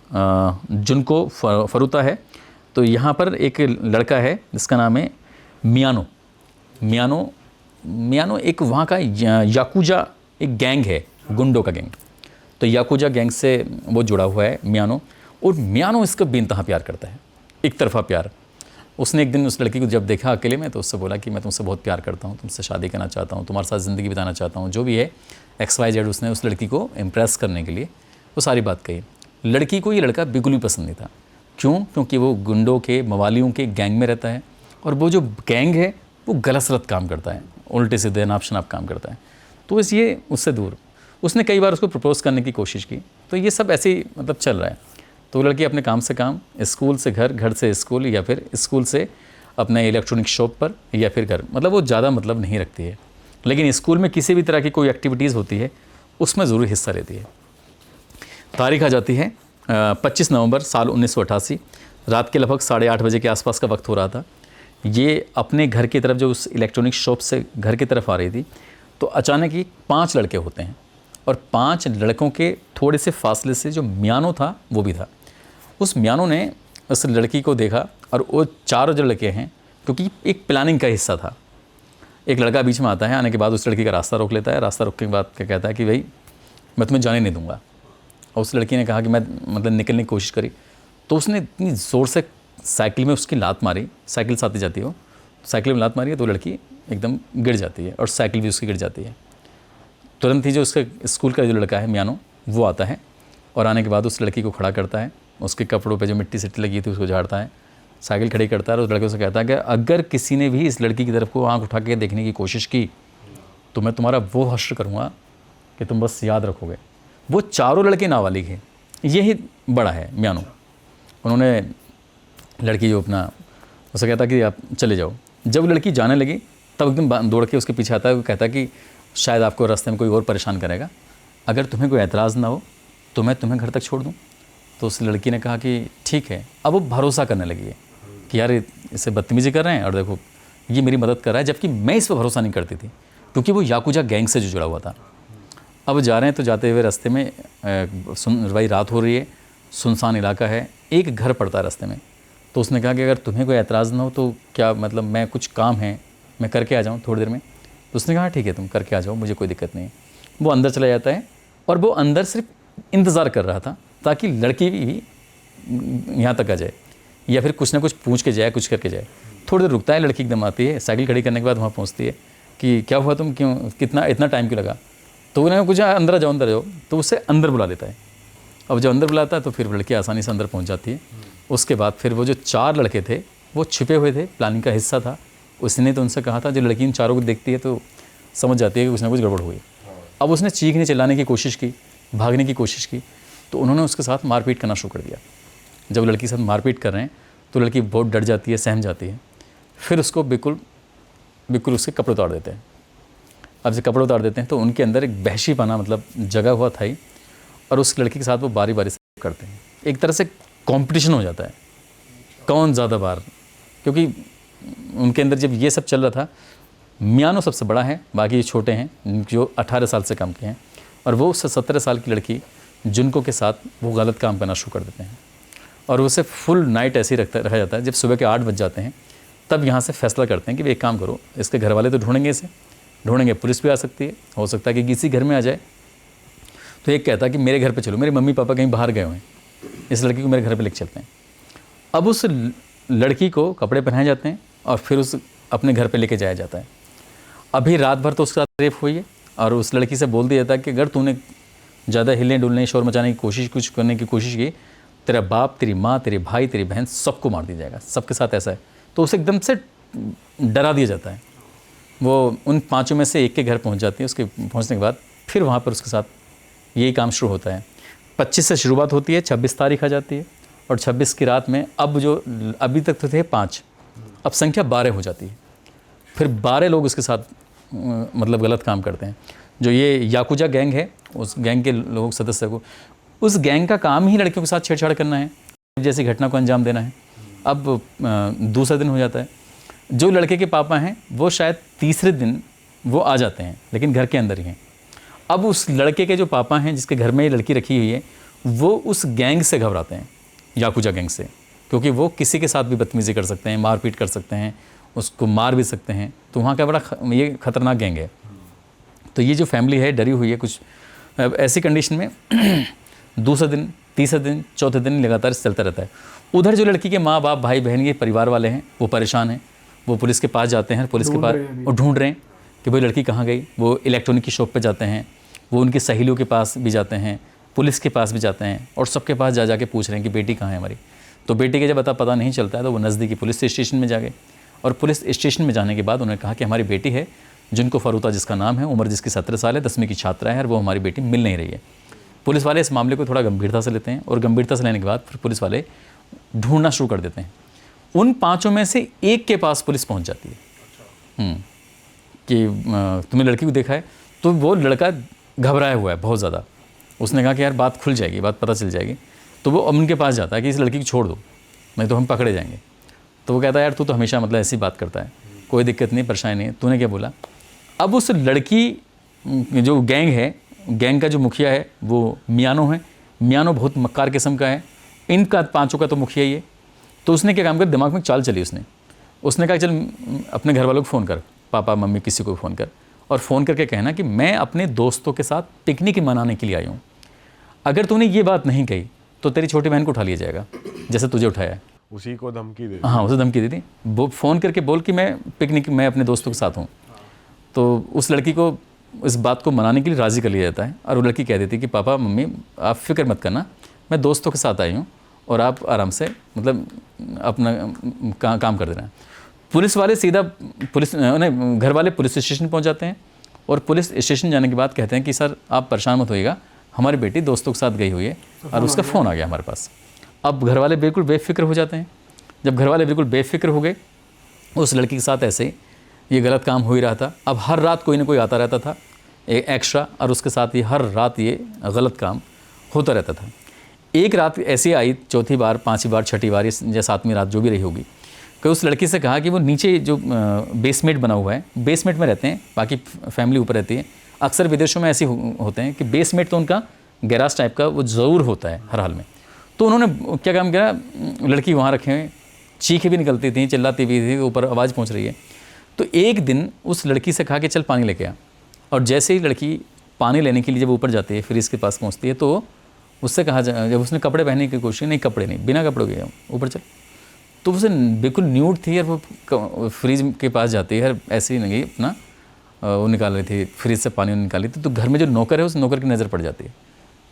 जुनको फरुता है, तो यहाँ पर एक लड़का है जिसका नाम है मियानो एक वहाँ का याकुजा एक गैंग है, गुंडों का गैंग। तो याकुजा गैंग से वो जुड़ा हुआ है मियानो, और मियानो इसका बेइंतहा प्यार करता है, एक तरफा प्यार। उसने एक दिन उस लड़की को जब देखा अकेले में तो उससे बोला कि मैं तुमसे बहुत प्यार करता हूँ, तुमसे शादी करना चाहता हूँ, तुम्हारे साथ ज़िंदगी बिताना चाहता हूँ, जो भी है XYZ। उसने उस लड़की को इम्प्रेस करने के लिए वो सारी बात कही। लड़की को ये लड़का बिल्कुल भी पसंद नहीं था। क्यों? क्योंकि वो गुंडों के, मवालियों के गैंग में रहता है और वो जो गैंग है वो गलत सलत काम करता है, उल्टे सीधे नाप शनाप काम करता है। तो इसलिए उससे दूर। उसने कई बार उसको प्रपोज़ करने की कोशिश की। तो ये सब ऐसे ही मतलब चल रहा है। तो वो लड़की अपने काम से काम, स्कूल से घर, घर से स्कूल, या फिर स्कूल से अपने इलेक्ट्रॉनिक शॉप पर, या फिर घर, मतलब वो ज़्यादा मतलब नहीं रखती है। लेकिन स्कूल में किसी भी तरह की कोई एक्टिविटीज़ होती है उसमें ज़रूर हिस्सा लेती है। तारीख आ जाती है 25 नवंबर साल 1988। रात के लगभग 8:30 बजे के आसपास का वक्त हो रहा था। ये अपने घर की तरफ, जो उस इलेक्ट्रॉनिक शॉप से घर की तरफ आ रही थी, तो अचानक ही 5 लड़के होते हैं और 5 लड़कों के थोड़े से फासले से जो म्यानो था वो भी था। उस म्यानो ने उस लड़की को देखा और वो 4 जो लड़के हैं, क्योंकि एक प्लानिंग का हिस्सा था। एक लड़का बीच में आता है, आने के बाद उस लड़की का रास्ता रोक लेता है। रास्ता रोकने के बाद क्या कहता है कि भाई मैं तुम्हें जाने नहीं दूंगा। और उस लड़की ने कहा कि मैं मतलब निकलने की कोशिश करी, तो उसने इतनी ज़ोर से साइकिल में उसकी लात मारी। साइकिल से आती जाती हो, साइकिल में लात मारी है तो लड़की एकदम गिर जाती है और साइकिल भी उसकी गिर जाती है। तुरंत ही जो उसका स्कूल का जो लड़का है म्यानो, वो आता है और आने के बाद उस लड़की को खड़ा करता है। उसके कपड़ों पे जो मिट्टी सिट्टी लगी थी उसको झाड़ता है, साइकिल खड़ी करता है और उस लड़के से कहता है कि अगर किसी ने भी इस लड़की की तरफ को आँख उठा के देखने की कोशिश की तो मैं तुम्हारा वो हश्र करूँगा कि तुम बस याद रखोगे। वो 4 लड़के नाबालिग हैं, यही बड़ा है म्यानो। उन्होंने लड़की जो अपना, उसे कहता कि आप चले जाओ। जब लड़की जाने लगी तब एकदम दौड़ के उसके पीछे आता है। वो कहता कि शायद आपको रास्ते में कोई और परेशान करेगा, अगर तुम्हें कोई एतराज़ ना हो तो मैं तुम्हें घर तक छोड़ दूँ। तो उस लड़की ने कहा कि ठीक है। अब वो भरोसा करने लगी है कि यार इसे बदतमीज़ी कर रहे हैं और देखो ये मेरी मदद कर रहा है, जबकि मैं इस पर भरोसा नहीं करती थी क्योंकि वो याकुजा गैंग से जो जुड़ा हुआ था। अब जा रहे हैं तो जाते हुए रास्ते में भाई रात हो रही है, सुनसान इलाका है, एक घर पड़ता है रास्ते में। तो उसने कहा कि अगर तुम्हें कोई एतराज़ ना हो तो क्या मतलब मैं कुछ काम है मैं करके आ जाऊँ थोड़ी देर में। तो उसने कहा ठीक है तुम करके आ जाओ, मुझे कोई दिक्कत नहीं है। वो अंदर चला जाता है और वो अंदर सिर्फ इंतज़ार कर रहा था ताकि लड़की भी यहाँ तक आ जाए या फिर कुछ ना कुछ पूछ के जाए, कुछ करके जाए। थोड़ी देर रुकता है, लड़की एकदम आती है, साइकिल खड़ी करने के बाद वहाँ पहुँचती है कि क्या हुआ, तुम क्यों इतना टाइम क्यों लगा। तो उन्हें कुछ अंदर आ जाओ, तो उसे अंदर बुला लेता है। अब जब अंदर बुलाता है तो फिर लड़की आसानी से अंदर पहुँच जाती है। उसके बाद फिर वो जो 4 लड़के थे वो छिपे हुए थे, प्लानिंग का हिस्सा था। उसने तो उनसे कहा था, जो लड़की इन 4 को देखती है तो समझ जाती है कि कुछ ना कुछ गड़बड़ हुई। अब उसने चीखने चिल्लाने की कोशिश की, भागने की कोशिश की, तो उन्होंने उसके साथ मारपीट करना शुरू कर दिया। जब लड़की के साथ मारपीट कर रहे हैं तो लड़की बहुत डर जाती है, सहम जाती है। फिर उसको बिल्कुल उसके कपड़े उतार देते हैं। अब जब कपड़े उतार देते हैं तो उनके अंदर एक बहशीपना मतलब जगा हुआ था ही, और उस लड़की के साथ वो बारी बारी से करते हैं। एक तरह से कंपटीशन हो जाता है कौन ज़्यादा बार, क्योंकि उनके अंदर जब ये सब चल रहा था, म्यानो सबसे बड़ा है, बाकी छोटे हैं जो 18 साल से कम के हैं, और वो उससे 17 साल की लड़की जुनको के साथ वो गलत काम करना शुरू कर देते हैं। और उसे फुल नाइट ऐसे ही रखा जाता है। जब सुबह के 8 बज जाते हैं तब यहाँ से फैसला करते हैं कि एक काम करो, इसके घर वाले तो ढूंढेंगे, इसे ढूंढेंगे, पुलिस भी आ सकती है, हो सकता है कि किसी घर में आ जाए। तो एक कहता है कि मेरे घर पे चलो, मेरे मम्मी पापा कहीं बाहर गए हुए हैं, इस लड़की को मेरे घर पे लेकर चलते हैं। अब उस लड़की को कपड़े पहनाए जाते हैं और फिर उस अपने घर पे लेके जाया जाता है। अभी रात भर तो उसके साथ रेप हुई है और उस लड़की से बोल दिया जाता है कि अगर तूने ज़्यादा हिलने डुलने शोर मचाने की कोशिश, कुछ करने की कोशिश की, तेरा बाप, तेरी माँ, तेरे भाई, तेरी बहन, सबको मार दिया जाएगा, सबके साथ ऐसा है। तो उसे एकदम से डरा दिया जाता है। वो उन 5 में से एक के घर पहुंच जाती है। उसके पहुंचने के बाद फिर वहाँ पर उसके साथ यही काम शुरू होता है। 25 से शुरुआत होती है, 26 तारीख आ जाती है और 26 की रात में अब जो अभी तक तो थे 5, अब संख्या 12 हो जाती है। फिर 12 लोग उसके साथ मतलब गलत काम करते हैं। जो ये याकुजा गैंग है, उस गैंग के लोग सदस्य को, उस गैंग का काम ही लड़कियों के साथ छेड़छाड़ करना है, जैसी घटना को अंजाम देना है। अब दूसरा दिन हो जाता है। जो लड़के के पापा हैं वो शायद तीसरे दिन वो आ जाते हैं, लेकिन घर के अंदर ही हैं। अब उस लड़के के जो पापा हैं, जिसके घर में ये लड़की रखी हुई है, वो उस गैंग से घबराते हैं, याकुजा गैंग से, क्योंकि वो किसी के साथ भी बदतमीज़ी कर सकते हैं, मारपीट कर सकते हैं, उसको मार भी सकते हैं। तो वहाँ का बड़ा ये खतरनाक गैंग है। तो ये जो फैमिली है डरी हुई है कुछ। अब ऐसी कंडीशन में दूसरे दिन तीसरे दिन चौथे दिन लगातार चलता रहता है। उधर जो लड़की के माँ बाप भाई बहन के परिवार वाले हैं वो परेशान हैं, वो पुलिस के पास जाते हैं, पुलिस के पास वो ढूंढ रहे हैं कि भाई लड़की कहाँ गई। वो इलेक्ट्रॉनिक की शॉप पे जाते हैं, वो उनकी सहेलियों के पास भी जाते हैं, पुलिस के पास भी जाते हैं और सबके पास जा के पूछ रहे हैं कि बेटी कहाँ है हमारी। तो बेटी के जब पता नहीं चलता है तो वो नज़दीकी पुलिस स्टेशन में जा गए और पुलिस स्टेशन में जाने के बाद उन्होंने कहा कि हमारी बेटी है जिनको फरूता जिसका नाम है, उम्र जिसकी 17 साल है, 10वीं की छात्रा है और वो हमारी बेटी मिल नहीं रही है। पुलिस वाले इस मामले को थोड़ा गंभीरता से लेते हैं और गंभीरता से लेने के बाद फिर पुलिस वाले ढूंढना शुरू कर देते हैं। उन 5 में से एक के पास पुलिस पहुंच जाती है कि तुमने लड़की को देखा है। तो वो लड़का घबराया हुआ है बहुत ज़्यादा। उसने कहा कि यार बात खुल जाएगी, बात पता चल जाएगी। तो वो अमन के पास जाता है कि इस लड़की को छोड़ दो, नहीं तो हम पकड़े जाएंगे। तो वो कहता है यार तू तो हमेशा मतलब ऐसी बात करता है, कोई दिक्कत नहीं, परेशानी नहीं, तूने क्या बोला। अब उस लड़की जो गैंग है, गैंग का जो मुखिया है वो मियानो है। मियानो बहुत मक्कार किस्म का है, इनका 5 का तो मुखिया ही है। तो उसने क्या काम कर, दिमाग में चाल चली उसने कहा चल अपने घर वालों को फ़ोन कर, पापा मम्मी किसी को फ़ोन कर और फ़ोन करके कहना कि मैं अपने दोस्तों के साथ पिकनिक मनाने के लिए आई हूँ। अगर तूने ये बात नहीं कही तो तेरी छोटी बहन को उठा लिया जाएगा जैसे तुझे उठाया है। उसी को धमकी दे दी। हाँ, उसे धमकी दी थी। वो फ़ोन करके बोल कि मैं अपने दोस्तों के साथ हूँ। तो उस लड़की को इस बात को मनाने के लिए राज़ी कर लिया जाता है और वो लड़की कह देती है कि पापा मम्मी आप फिक्र मत करना, मैं दोस्तों के साथ आई हूँ और आप आराम से मतलब अपना काम कर देना। पुलिस वाले सीधा घर वाले पुलिस स्टेशन पहुँच जाते हैं और पुलिस स्टेशन जाने के बाद कहते हैं कि सर आप परेशान मत होइएगा, हमारी बेटी दोस्तों के साथ गई हुई है और उसका फ़ोन आ गया हमारे पास। अब घर वाले बिल्कुल बेफिक्र हो जाते हैं। जब घर वाले बिल्कुल बेफिक्र हो गए, उस लड़की के साथ ऐसे ये गलत काम हो ही रहा था। अब हर रात कोई ना कोई आता रहता था एक्स्ट्रा और उसके साथ ही हर रात ये गलत काम होता रहता था। एक रात ऐसी आई, चौथी बार, 5वीं बार, 6ठी बार या 7वीं रात जो भी रही होगी, कि उस लड़की से कहा कि वो नीचे जो बेसमेंट बना हुआ है, बेसमेंट में रहते हैं, बाकी फैमिली ऊपर रहती है। अक्सर विदेशों में ऐसे होते हैं कि बेसमेंट तो उनका गैराज टाइप का वो ज़रूर होता है हर हाल में। तो उन्होंने क्या काम किया, लड़की वहाँ रखे हुए, चीखें भी निकलती थी, चिल्लाती भी थी, ऊपर आवाज़ पहुँच रही है। तो एक दिन उस लड़की से कहा कि चल पानी लेके आ। और जैसे ही लड़की पानी लेने के लिए जब ऊपर जाती है, फ्रिज के पास पहुँचती है, तो उससे कहा, जब उसने कपड़े पहनने की कोशिश, नहीं कपड़े नहीं, बिना कपड़ों के ऊपर चल, तो उसे बिल्कुल न्यूड थी और वो फ्रिज के पास जाती है, ऐसे ही नहीं अपना वो निकाल रही थी, फ्रिज से पानी निकाली थी। तो घर में जो नौकर है उस नौकर की नज़र पड़ जाती है।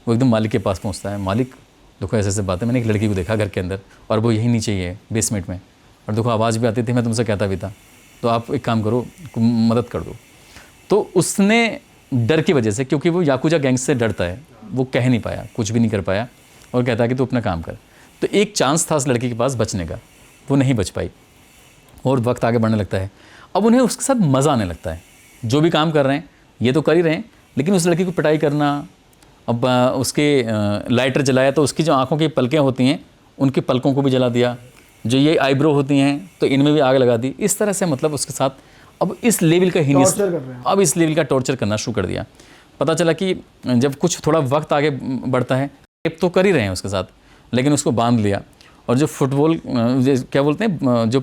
वो एकदम मालिक के पास पहुँचता है, मालिक देखो ऐसे बात है, मैंने एक लड़की को देखा घर के अंदर और वो यहीं नीचे ही है बेसमेंट में, और देखो आवाज़ भी आती थी, मैं तुमसे कहता भी था, तो आप एक काम करो, मदद कर दो। तो उसने डर की वजह से, क्योंकि वो याकुजा गैंग से डरता है, वो कह नहीं पाया, कुछ भी नहीं कर पाया और कहता है कि तू अपना काम कर। तो एक चांस था उस लड़की के पास बचने का, वो नहीं बच पाई और वक्त आगे बढ़ने लगता है। अब उन्हें उसके साथ मज़ा आने लगता है, जो भी काम कर रहे हैं ये तो कर ही रहे हैं, लेकिन उस लड़की को पिटाई करना। अब उसके लाइटर जलाया तो उसकी जो आँखों की पलकें होती हैं उनकी पलकों को भी जला दिया, जो ये आईब्रो होती हैं तो इनमें भी आग लगा दी। इस तरह से मतलब उसके साथ अब इस लेवल का इस लेवल का टॉर्चर करना शुरू कर दिया। पता चला कि जब कुछ थोड़ा वक्त आगे बढ़ता है, रेप तो कर ही रहे हैं उसके साथ, लेकिन उसको बांध लिया। और जो फुटबॉल क्या बोलते हैं, जो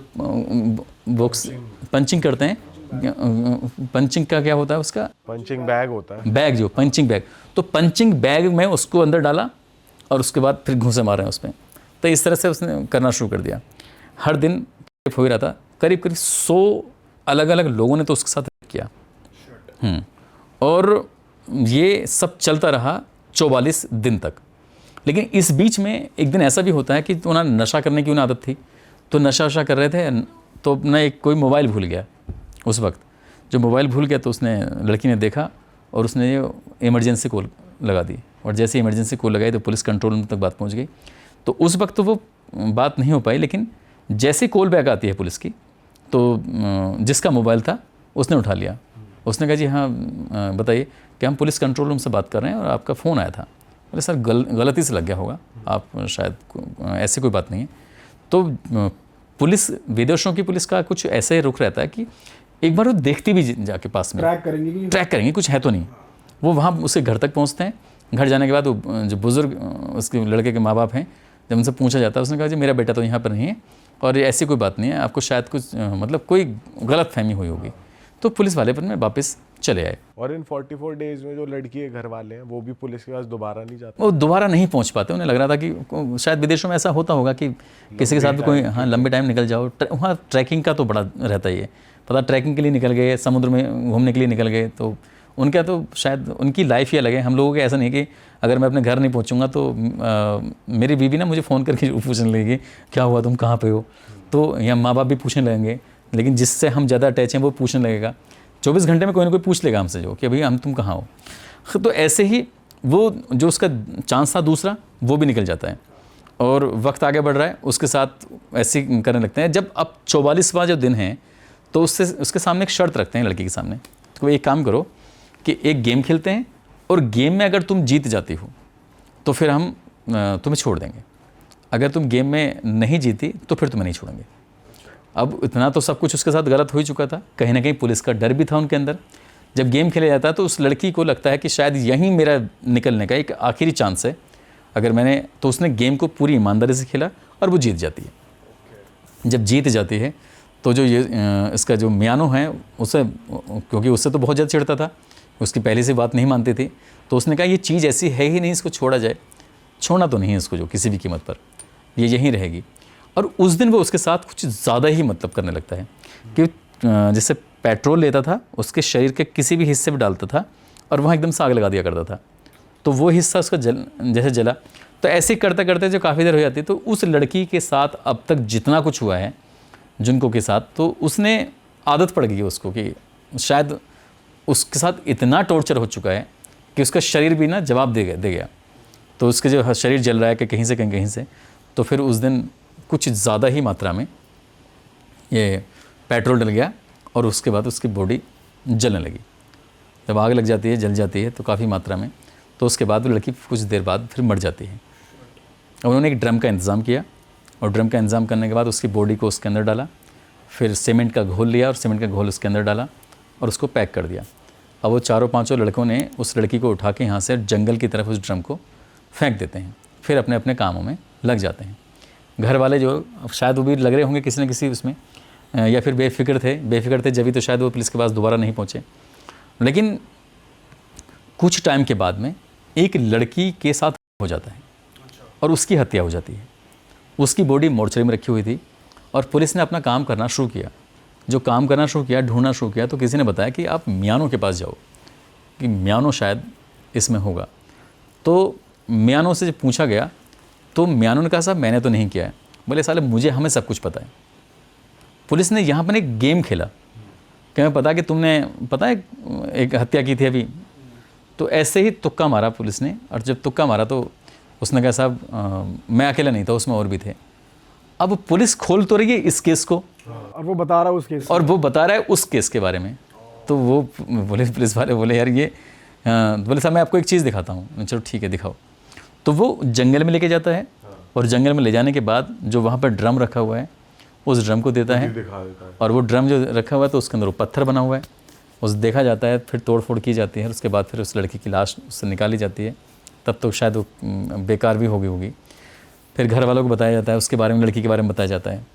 बॉक्स पंचिंग करते हैं, पंचिंग का क्या होता है उसका, पंचिंग बैग होता है, बैग, जो पंचिंग बैग, तो पंचिंग बैग में उसको अंदर डाला और उसके बाद फिर घूंसे मारे उस पर। तो इस तरह से उसने करना शुरू कर दिया। हर दिन रेप हो ही रहा था। करीब करीब 100 अलग अलग लोगों ने तो उसके साथ किया। और ये सब चलता रहा 44 दिन तक। लेकिन इस बीच में एक दिन ऐसा भी होता है कि उन्हें नशा करने की उन्हें आदत थी, तो नशा कर रहे थे, तो अपना एक कोई मोबाइल भूल गया। उस वक्त जो मोबाइल भूल गया तो उसने, लड़की ने देखा और उसने ये इमरजेंसी कॉल लगा दी, और जैसे इमरजेंसी कॉल लगाई तो पुलिस कंट्रोल रूम तक बात पहुंच गई। तो उस वक्त तो वो बात नहीं हो पाई, लेकिन जैसे कॉल बैक आती है पुलिस की, तो जिसका मोबाइल था उसने उठा लिया। उसने कहा जी हाँ बताइए कि हम पुलिस कंट्रोल रूम से बात कर रहे हैं और आपका फ़ोन आया था। बोले सर गलती से लग गया होगा, आप शायद, ऐसी कोई बात नहीं है। तो पुलिस, विदेशों की पुलिस का कुछ ऐसे रुख रहता है कि एक बार वो देखती भी जाके पास में, ट्रैक करेंगे कुछ है तो नहीं। वो वहाँ उसके घर तक पहुँचते हैं। घर जाने के बाद वो जो बुज़ुर्ग उसके लड़के के माँ बाप हैं, जब उनसे पूछा जाता है, उसने कहा जी मेरा बेटा तो यहाँ पर नहीं है और ऐसी कोई बात नहीं है, आपको शायद कुछ मतलब कोई गलत फहमी हुई होगी। तो पुलिस वाले पर में वापस चले आए। और इन 44 डेज में जो लड़की के घर वाले हैं वो भी पुलिस के पास दोबारा नहीं जाते? वो दोबारा नहीं पहुंच पाते, उन्हें लग रहा था कि शायद विदेशों में ऐसा होता होगा कि किसी के साथ भी कोई लंबे टाइम निकल जाओ। वहाँ ट्रैकिंग का तो बड़ा रहता ही है, पता ट्रैकिंग के लिए निकल गए, समुद्र में घूमने के लिए निकल गए, तो उनका तो शायद उनकी लाइफ ही अलग है। हम लोगों के ऐसा नहीं कि अगर मैं अपने घर नहीं पहुंचूंगा तो मेरी बीवी ना मुझे फ़ोन करके पूछने लगेगी क्या हुआ, तुम कहाँ पे हो, तो या माँ बाप भी पूछने लगेंगे, लेकिन जिससे हम ज़्यादा अटैच हैं वो पूछने लगेगा। 24 घंटे में कोई ना कोई पूछ लेगा हमसे जो कि भैया हम तुम कहाँ हो। तो ऐसे ही वो जो उसका चांस था दूसरा वो भी निकल जाता है और वक्त आगे बढ़ रहा है, उसके साथ ऐसे ही करने लगते हैं। जब अब 44वां जो दिन है तो उसके सामने एक शर्त रखते हैं लड़की के सामने, तो एक काम करो कि एक गेम खेलते हैं और गेम में अगर तुम जीत जाती हो तो फिर हम तुम्हें छोड़ देंगे, अगर तुम गेम में नहीं जीती तो फिर तुम्हें नहीं छोड़ेंगे। अब इतना तो सब कुछ उसके साथ गलत हो ही चुका था, कहीं ना कहीं पुलिस का डर भी था उनके अंदर। जब गेम खेला जाता है तो उस लड़की को लगता है कि शायद यहीं मेरा निकलने का एक आखिरी चांस है, अगर मैंने तो उसने गेम को पूरी ईमानदारी से खेला और वो जीत जाती है। जब जीत जाती है तो जो ये इसका जो म्यानो है उसे, क्योंकि उससे तो बहुत ज़्यादा चिढ़ता था, उसकी पहले से बात नहीं मानती थी, तो उसने कहा ये चीज़ ऐसी है ही नहीं, इसको छोड़ा जाए, छोड़ना तो नहीं है इसको जो किसी भी कीमत पर, ये यहीं रहेगी। और उस दिन वो उसके साथ कुछ ज़्यादा ही मतलब करने लगता है कि जैसे पेट्रोल लेता था उसके शरीर के किसी भी हिस्से पर डालता था और वहाँ एकदम से आग लगा दिया करता था, तो वो हिस्सा उसका जैसे जला। तो ऐसे करते करते जो काफ़ी देर हो जाती, तो उस लड़की के साथ अब तक जितना कुछ हुआ है जुनको के साथ, तो उसने आदत पड़ गई उसको कि शायद उसके साथ इतना टॉर्चर हो चुका है कि उसका शरीर भी ना जवाब दे गया। तो उसके जो शरीर जल रहा है कि कहीं से कहीं से, तो फिर उस दिन कुछ ज़्यादा ही मात्रा में ये पेट्रोल डल गया और उसके बाद उसकी बॉडी जलने लगी। जब आग लग जाती है, जल जाती है तो काफ़ी मात्रा में, तो उसके बाद वो लड़की कुछ देर बाद फिर मर जाती है। और उन्होंने एक ड्रम का इंतज़ाम किया और ड्रम का इंतज़ाम करने के बाद उसकी बॉडी को उसके अंदर डाला, फिर सीमेंट का घोल लिया और सीमेंट का घोल उसके अंदर डाला और उसको पैक कर दिया। अब वो चारों पांचों लड़कों ने उस लड़की को उठा के यहाँ से जंगल की तरफ उस ड्रम को फेंक देते हैं, फिर अपने अपने कामों में लग जाते हैं। घर वाले जो शायद वो भी लग रहे होंगे किसी न किसी उसमें, या फिर बेफिक्र थे जब भी तो शायद वो पुलिस के पास दोबारा नहीं पहुँचे। लेकिन कुछ टाइम के बाद में एक लड़की के साथ हो जाता है और उसकी हत्या हो जाती है। उसकी बॉडी मोर्चरी में रखी हुई थी और पुलिस ने अपना काम करना शुरू किया। जो काम करना शुरू किया, ढूंढना शुरू किया, तो किसी ने बताया कि आप म्यानो के पास जाओ, कि म्यानो शायद इसमें होगा। तो म्यानो से जब पूछा गया तो म्यानो ने कहा साहब मैंने तो नहीं किया है। बोले साले हमें सब कुछ पता है, पुलिस ने यहाँ पर एक गेम खेला कि हमें पता कि तुमने पता है एक हत्या की थी अभी। तो ऐसे ही तुक्का मारा पुलिस ने, और जब तुक्का मारा तो उसने कहा साहब मैं अकेला नहीं था, उसमें और भी थे। अब पुलिस खोल तो रही है इस केस को और वो बता रहा है उस केस के बारे में। तो वो बोले पुलिस वाले बोले यार ये बोले साहब मैं आपको एक चीज़ दिखाता हूँ। चलो ठीक है दिखाओ। तो वो जंगल में लेके जाता है और जंगल में ले जाने के बाद जो वहाँ पर ड्रम रखा हुआ है उस ड्रम को देता है, और वो ड्रम जो रखा हुआ है तो उसके अंदर वो पत्थर बना हुआ है, उस देखा जाता है, फिर तोड़ फोड़ की जाती है। उसके बाद फिर उस लड़की की लाश उससे निकाली जाती है। तब तो शायद वो बेकार भी होगी। फिर घर वालों को बताया जाता है, उसके बारे में, लड़की के बारे में बताया जाता है।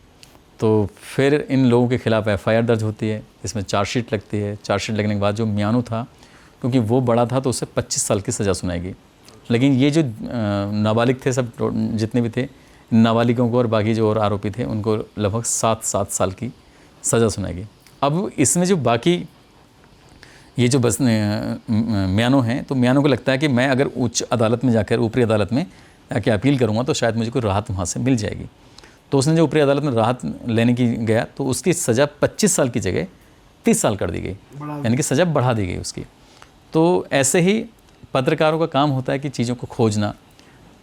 तो फिर इन लोगों के खिलाफ FIR दर्ज होती है, इसमें चार्जशीट लगती है। चार्जशीट लगने के बाद जो म्यानो था, क्योंकि वो बड़ा था तो उसे 25 साल की सज़ा सुनाएगी। लेकिन ये जो नाबालिग थे, सब जितने भी थे नाबालिगों को और बाकी जो और आरोपी थे उनको लगभग 7 साल की सज़ा सुनाएगी। अब इसमें जो बाकी ये जो बस म्यानो हैं, तो म्यानो को लगता है कि मैं अगर उच्च अदालत में जाकर, ऊपरी अदालत में जाके अपील करूँगा तो शायद मुझे कोई राहत वहाँ से मिल जाएगी। तो उसने जो ऊपरी अदालत में राहत लेने की गया तो उसकी सज़ा 25 साल की जगह 30 साल कर दी गई, यानी कि सज़ा बढ़ा दी गई उसकी। तो ऐसे ही पत्रकारों का काम होता है कि चीज़ों को खोजना।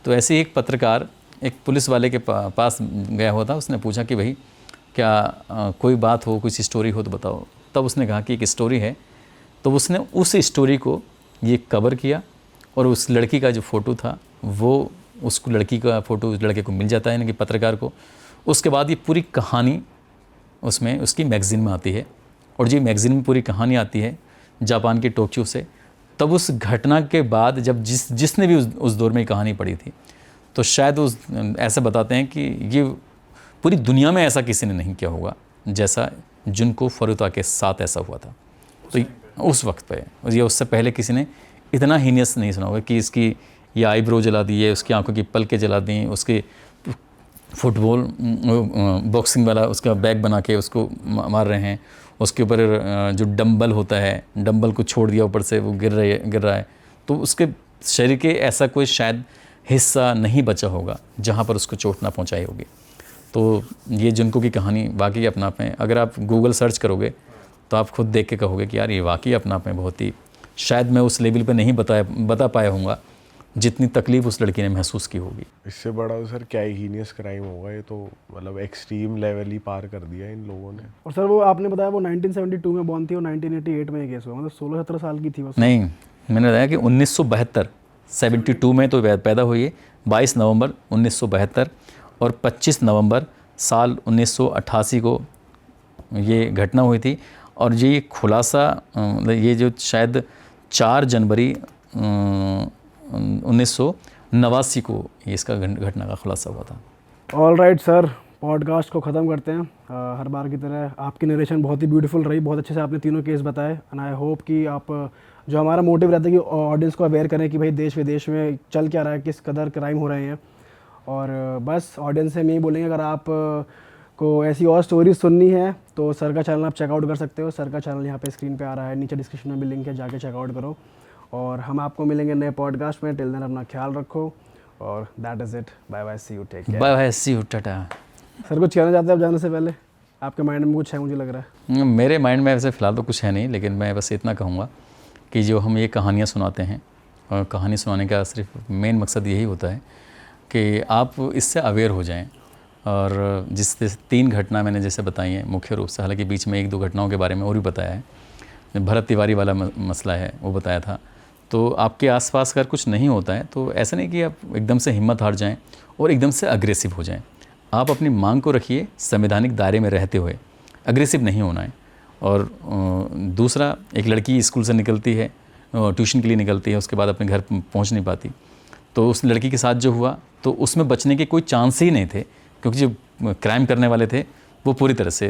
तो ऐसे ही एक पत्रकार एक पुलिस वाले के पास गया हुआ था, उसने पूछा कि भाई क्या कोई बात हो, कुछ स्टोरी हो तो बताओ। तब उसने कहा कि एक स्टोरी है। तो उसने उस स्टोरी को ये कवर किया और उस लड़की का जो फ़ोटो था वो, उसको लड़की का फ़ोटो उस लड़के को मिल जाता है, यानी कि पत्रकार को। उसके बाद ये पूरी कहानी उसमें उसकी मैगज़ीन में आती है, और जी मैगज़ीन में पूरी कहानी आती है जापान के टोक्यो से। तब उस घटना के बाद जब जिसने भी उस दौर में कहानी पढ़ी थी तो शायद उस ऐसा बताते हैं कि ये पूरी दुनिया में ऐसा किसी ने नहीं किया होगा जैसा जुनको फुरुता के साथ ऐसा हुआ था। तो उस वक्त पे, ये उससे पहले किसी ने इतना हीनियस नहीं सुना होगा कि इसकी ये आईब्रो जला दी है, उसकी आंखों की पलकें जला दी, उसके फुटबॉल बॉक्सिंग वाला उसका बैग बना के उसको मार रहे हैं, उसके ऊपर जो डंबल होता है, डंबल को छोड़ दिया ऊपर से, वो गिर रहा है, तो उसके शरीर के ऐसा कोई शायद हिस्सा नहीं बचा होगा जहाँ पर उसको चोट ना पहुँचाई होगी। तो ये जुनको की कहानी वाकई अपने आप में, अगर आप गूगल सर्च करोगे तो आप खुद देख के कहोगे कि यार ये वाकई अपने आप में बहुत ही, शायद मैं उस लेवल पे नहीं बता पाया हूँगा जितनी तकलीफ़ उस लड़की ने महसूस की होगी। इससे बड़ा तो सर क्या ही हीनियस क्राइम होगा, ये तो मतलब एक्सट्रीम लेवल ही पार कर दिया इन लोगों ने। और सर वो आपने बताया वो 1972 में बॉर्न थी और 1988 में ये केस हुआ, मतलब 16-17 साल की थी वो। नहीं, मैंने बताया कि 1972, 72 में तो पैदा हुई है, 22 नवंबर 1972 और 25 नवंबर साल 1988 को ये घटना हुई थी। और ये खुलासा ये जो शायद 4 जनवरी 1989 को ये इसका घटना का खुलासा हुआ था। ऑल राइट सर, पॉडकास्ट को ख़त्म करते हैं। हर बार की तरह आपकी नरेशन बहुत ही ब्यूटीफुल रही, बहुत अच्छे से आपने तीनों केस बताए एंड आई होप कि आप, जो हमारा मोटिव रहता है कि ऑडियंस को अवेयर करें कि भाई देश विदेश में चल क्या रहा है, किस कदर क्राइम हो रहे हैं। और बस ऑडियंस से हम यही बोलेंगे, अगर आप को ऐसी और स्टोरीज सुननी है तो सर का चैनल आप चेकआउट कर सकते हो। सर का चैनल यहाँ पे स्क्रीन पे आ रहा है, नीचे डिस्क्रिप्शन में भी लिंक है, जाके चेकआउट करो। और हम आपको मिलेंगे नए पॉडकास्ट में। टिल देन अपना ख्याल रखो और that is it. Bye bye, see you, take care. Bye bye, see you, tata. Sir कुछ कहना चाहते हैं आप जाने से पहले? आपके माइंड में कुछ है मुझे लग रहा है। मेरे माइंड में वैसे फ़िलहाल तो कुछ है नहीं, लेकिन मैं बस इतना कहूँगा कि जो हम ये कहानियाँ सुनाते हैं, और कहानी सुनाने का सिर्फ मेन मकसद यही होता है कि आप इससे अवेयर हो जाएं। और जिस 3 घटना मैंने जैसे बताई हैं मुख्य रूप से, हालांकि बीच में 1-2 घटनाओं के बारे में और भी बताया है, भरत तिवारी वाला मसला है वो बताया था। तो आपके आसपास अगर कुछ नहीं होता है तो ऐसा नहीं कि आप एकदम से हिम्मत हार जाएं और एकदम से अग्रेसिव हो जाएं। आप अपनी मांग को रखिए, संवैधानिक दायरे में रहते हुए, अग्रेसिव नहीं होना है। और दूसरा, एक लड़की स्कूल से निकलती है, ट्यूशन के लिए निकलती है, उसके बाद अपने घर पहुंच नहीं पाती, तो उस लड़की के साथ जो हुआ तो उसमें बचने के कोई चांस ही नहीं थे, क्योंकि जो क्राइम करने वाले थे वो पूरी तरह से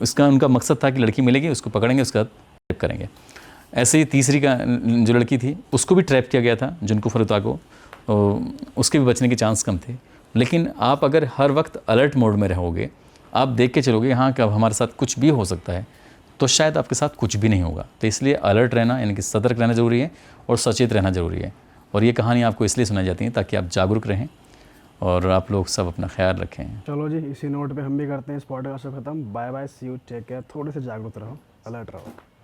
इसका उनका मकसद था कि लड़की मिलेगी, उसको पकड़ेंगे, उसका ट्रैप करेंगे। ऐसे ही तीसरी का जो लड़की थी उसको भी ट्रैप किया गया था, जिनको फरुता को, उसके भी बचने के चांस कम थे। लेकिन आप अगर हर वक्त अलर्ट मोड में रहोगे, आप देख के चलोगे हाँ कि अब हमारे साथ कुछ भी हो सकता है, तो शायद आपके साथ कुछ भी नहीं होगा। तो इसलिए अलर्ट रहना, यानी कि सतर्क रहना ज़रूरी है और सचेत रहना ज़रूरी है। और ये कहानी आपको इसलिए सुनाई जाती है ताकि आप जागरूक रहें और आप लोग सब अपना ख्याल रखें। चलो जी, इसी नोट पे हम भी करते हैं इस पॉडकास्ट को ख़त्म। Bye bye, see you, take care. थोड़े से जागरूक रहो, अलर्ट रहो।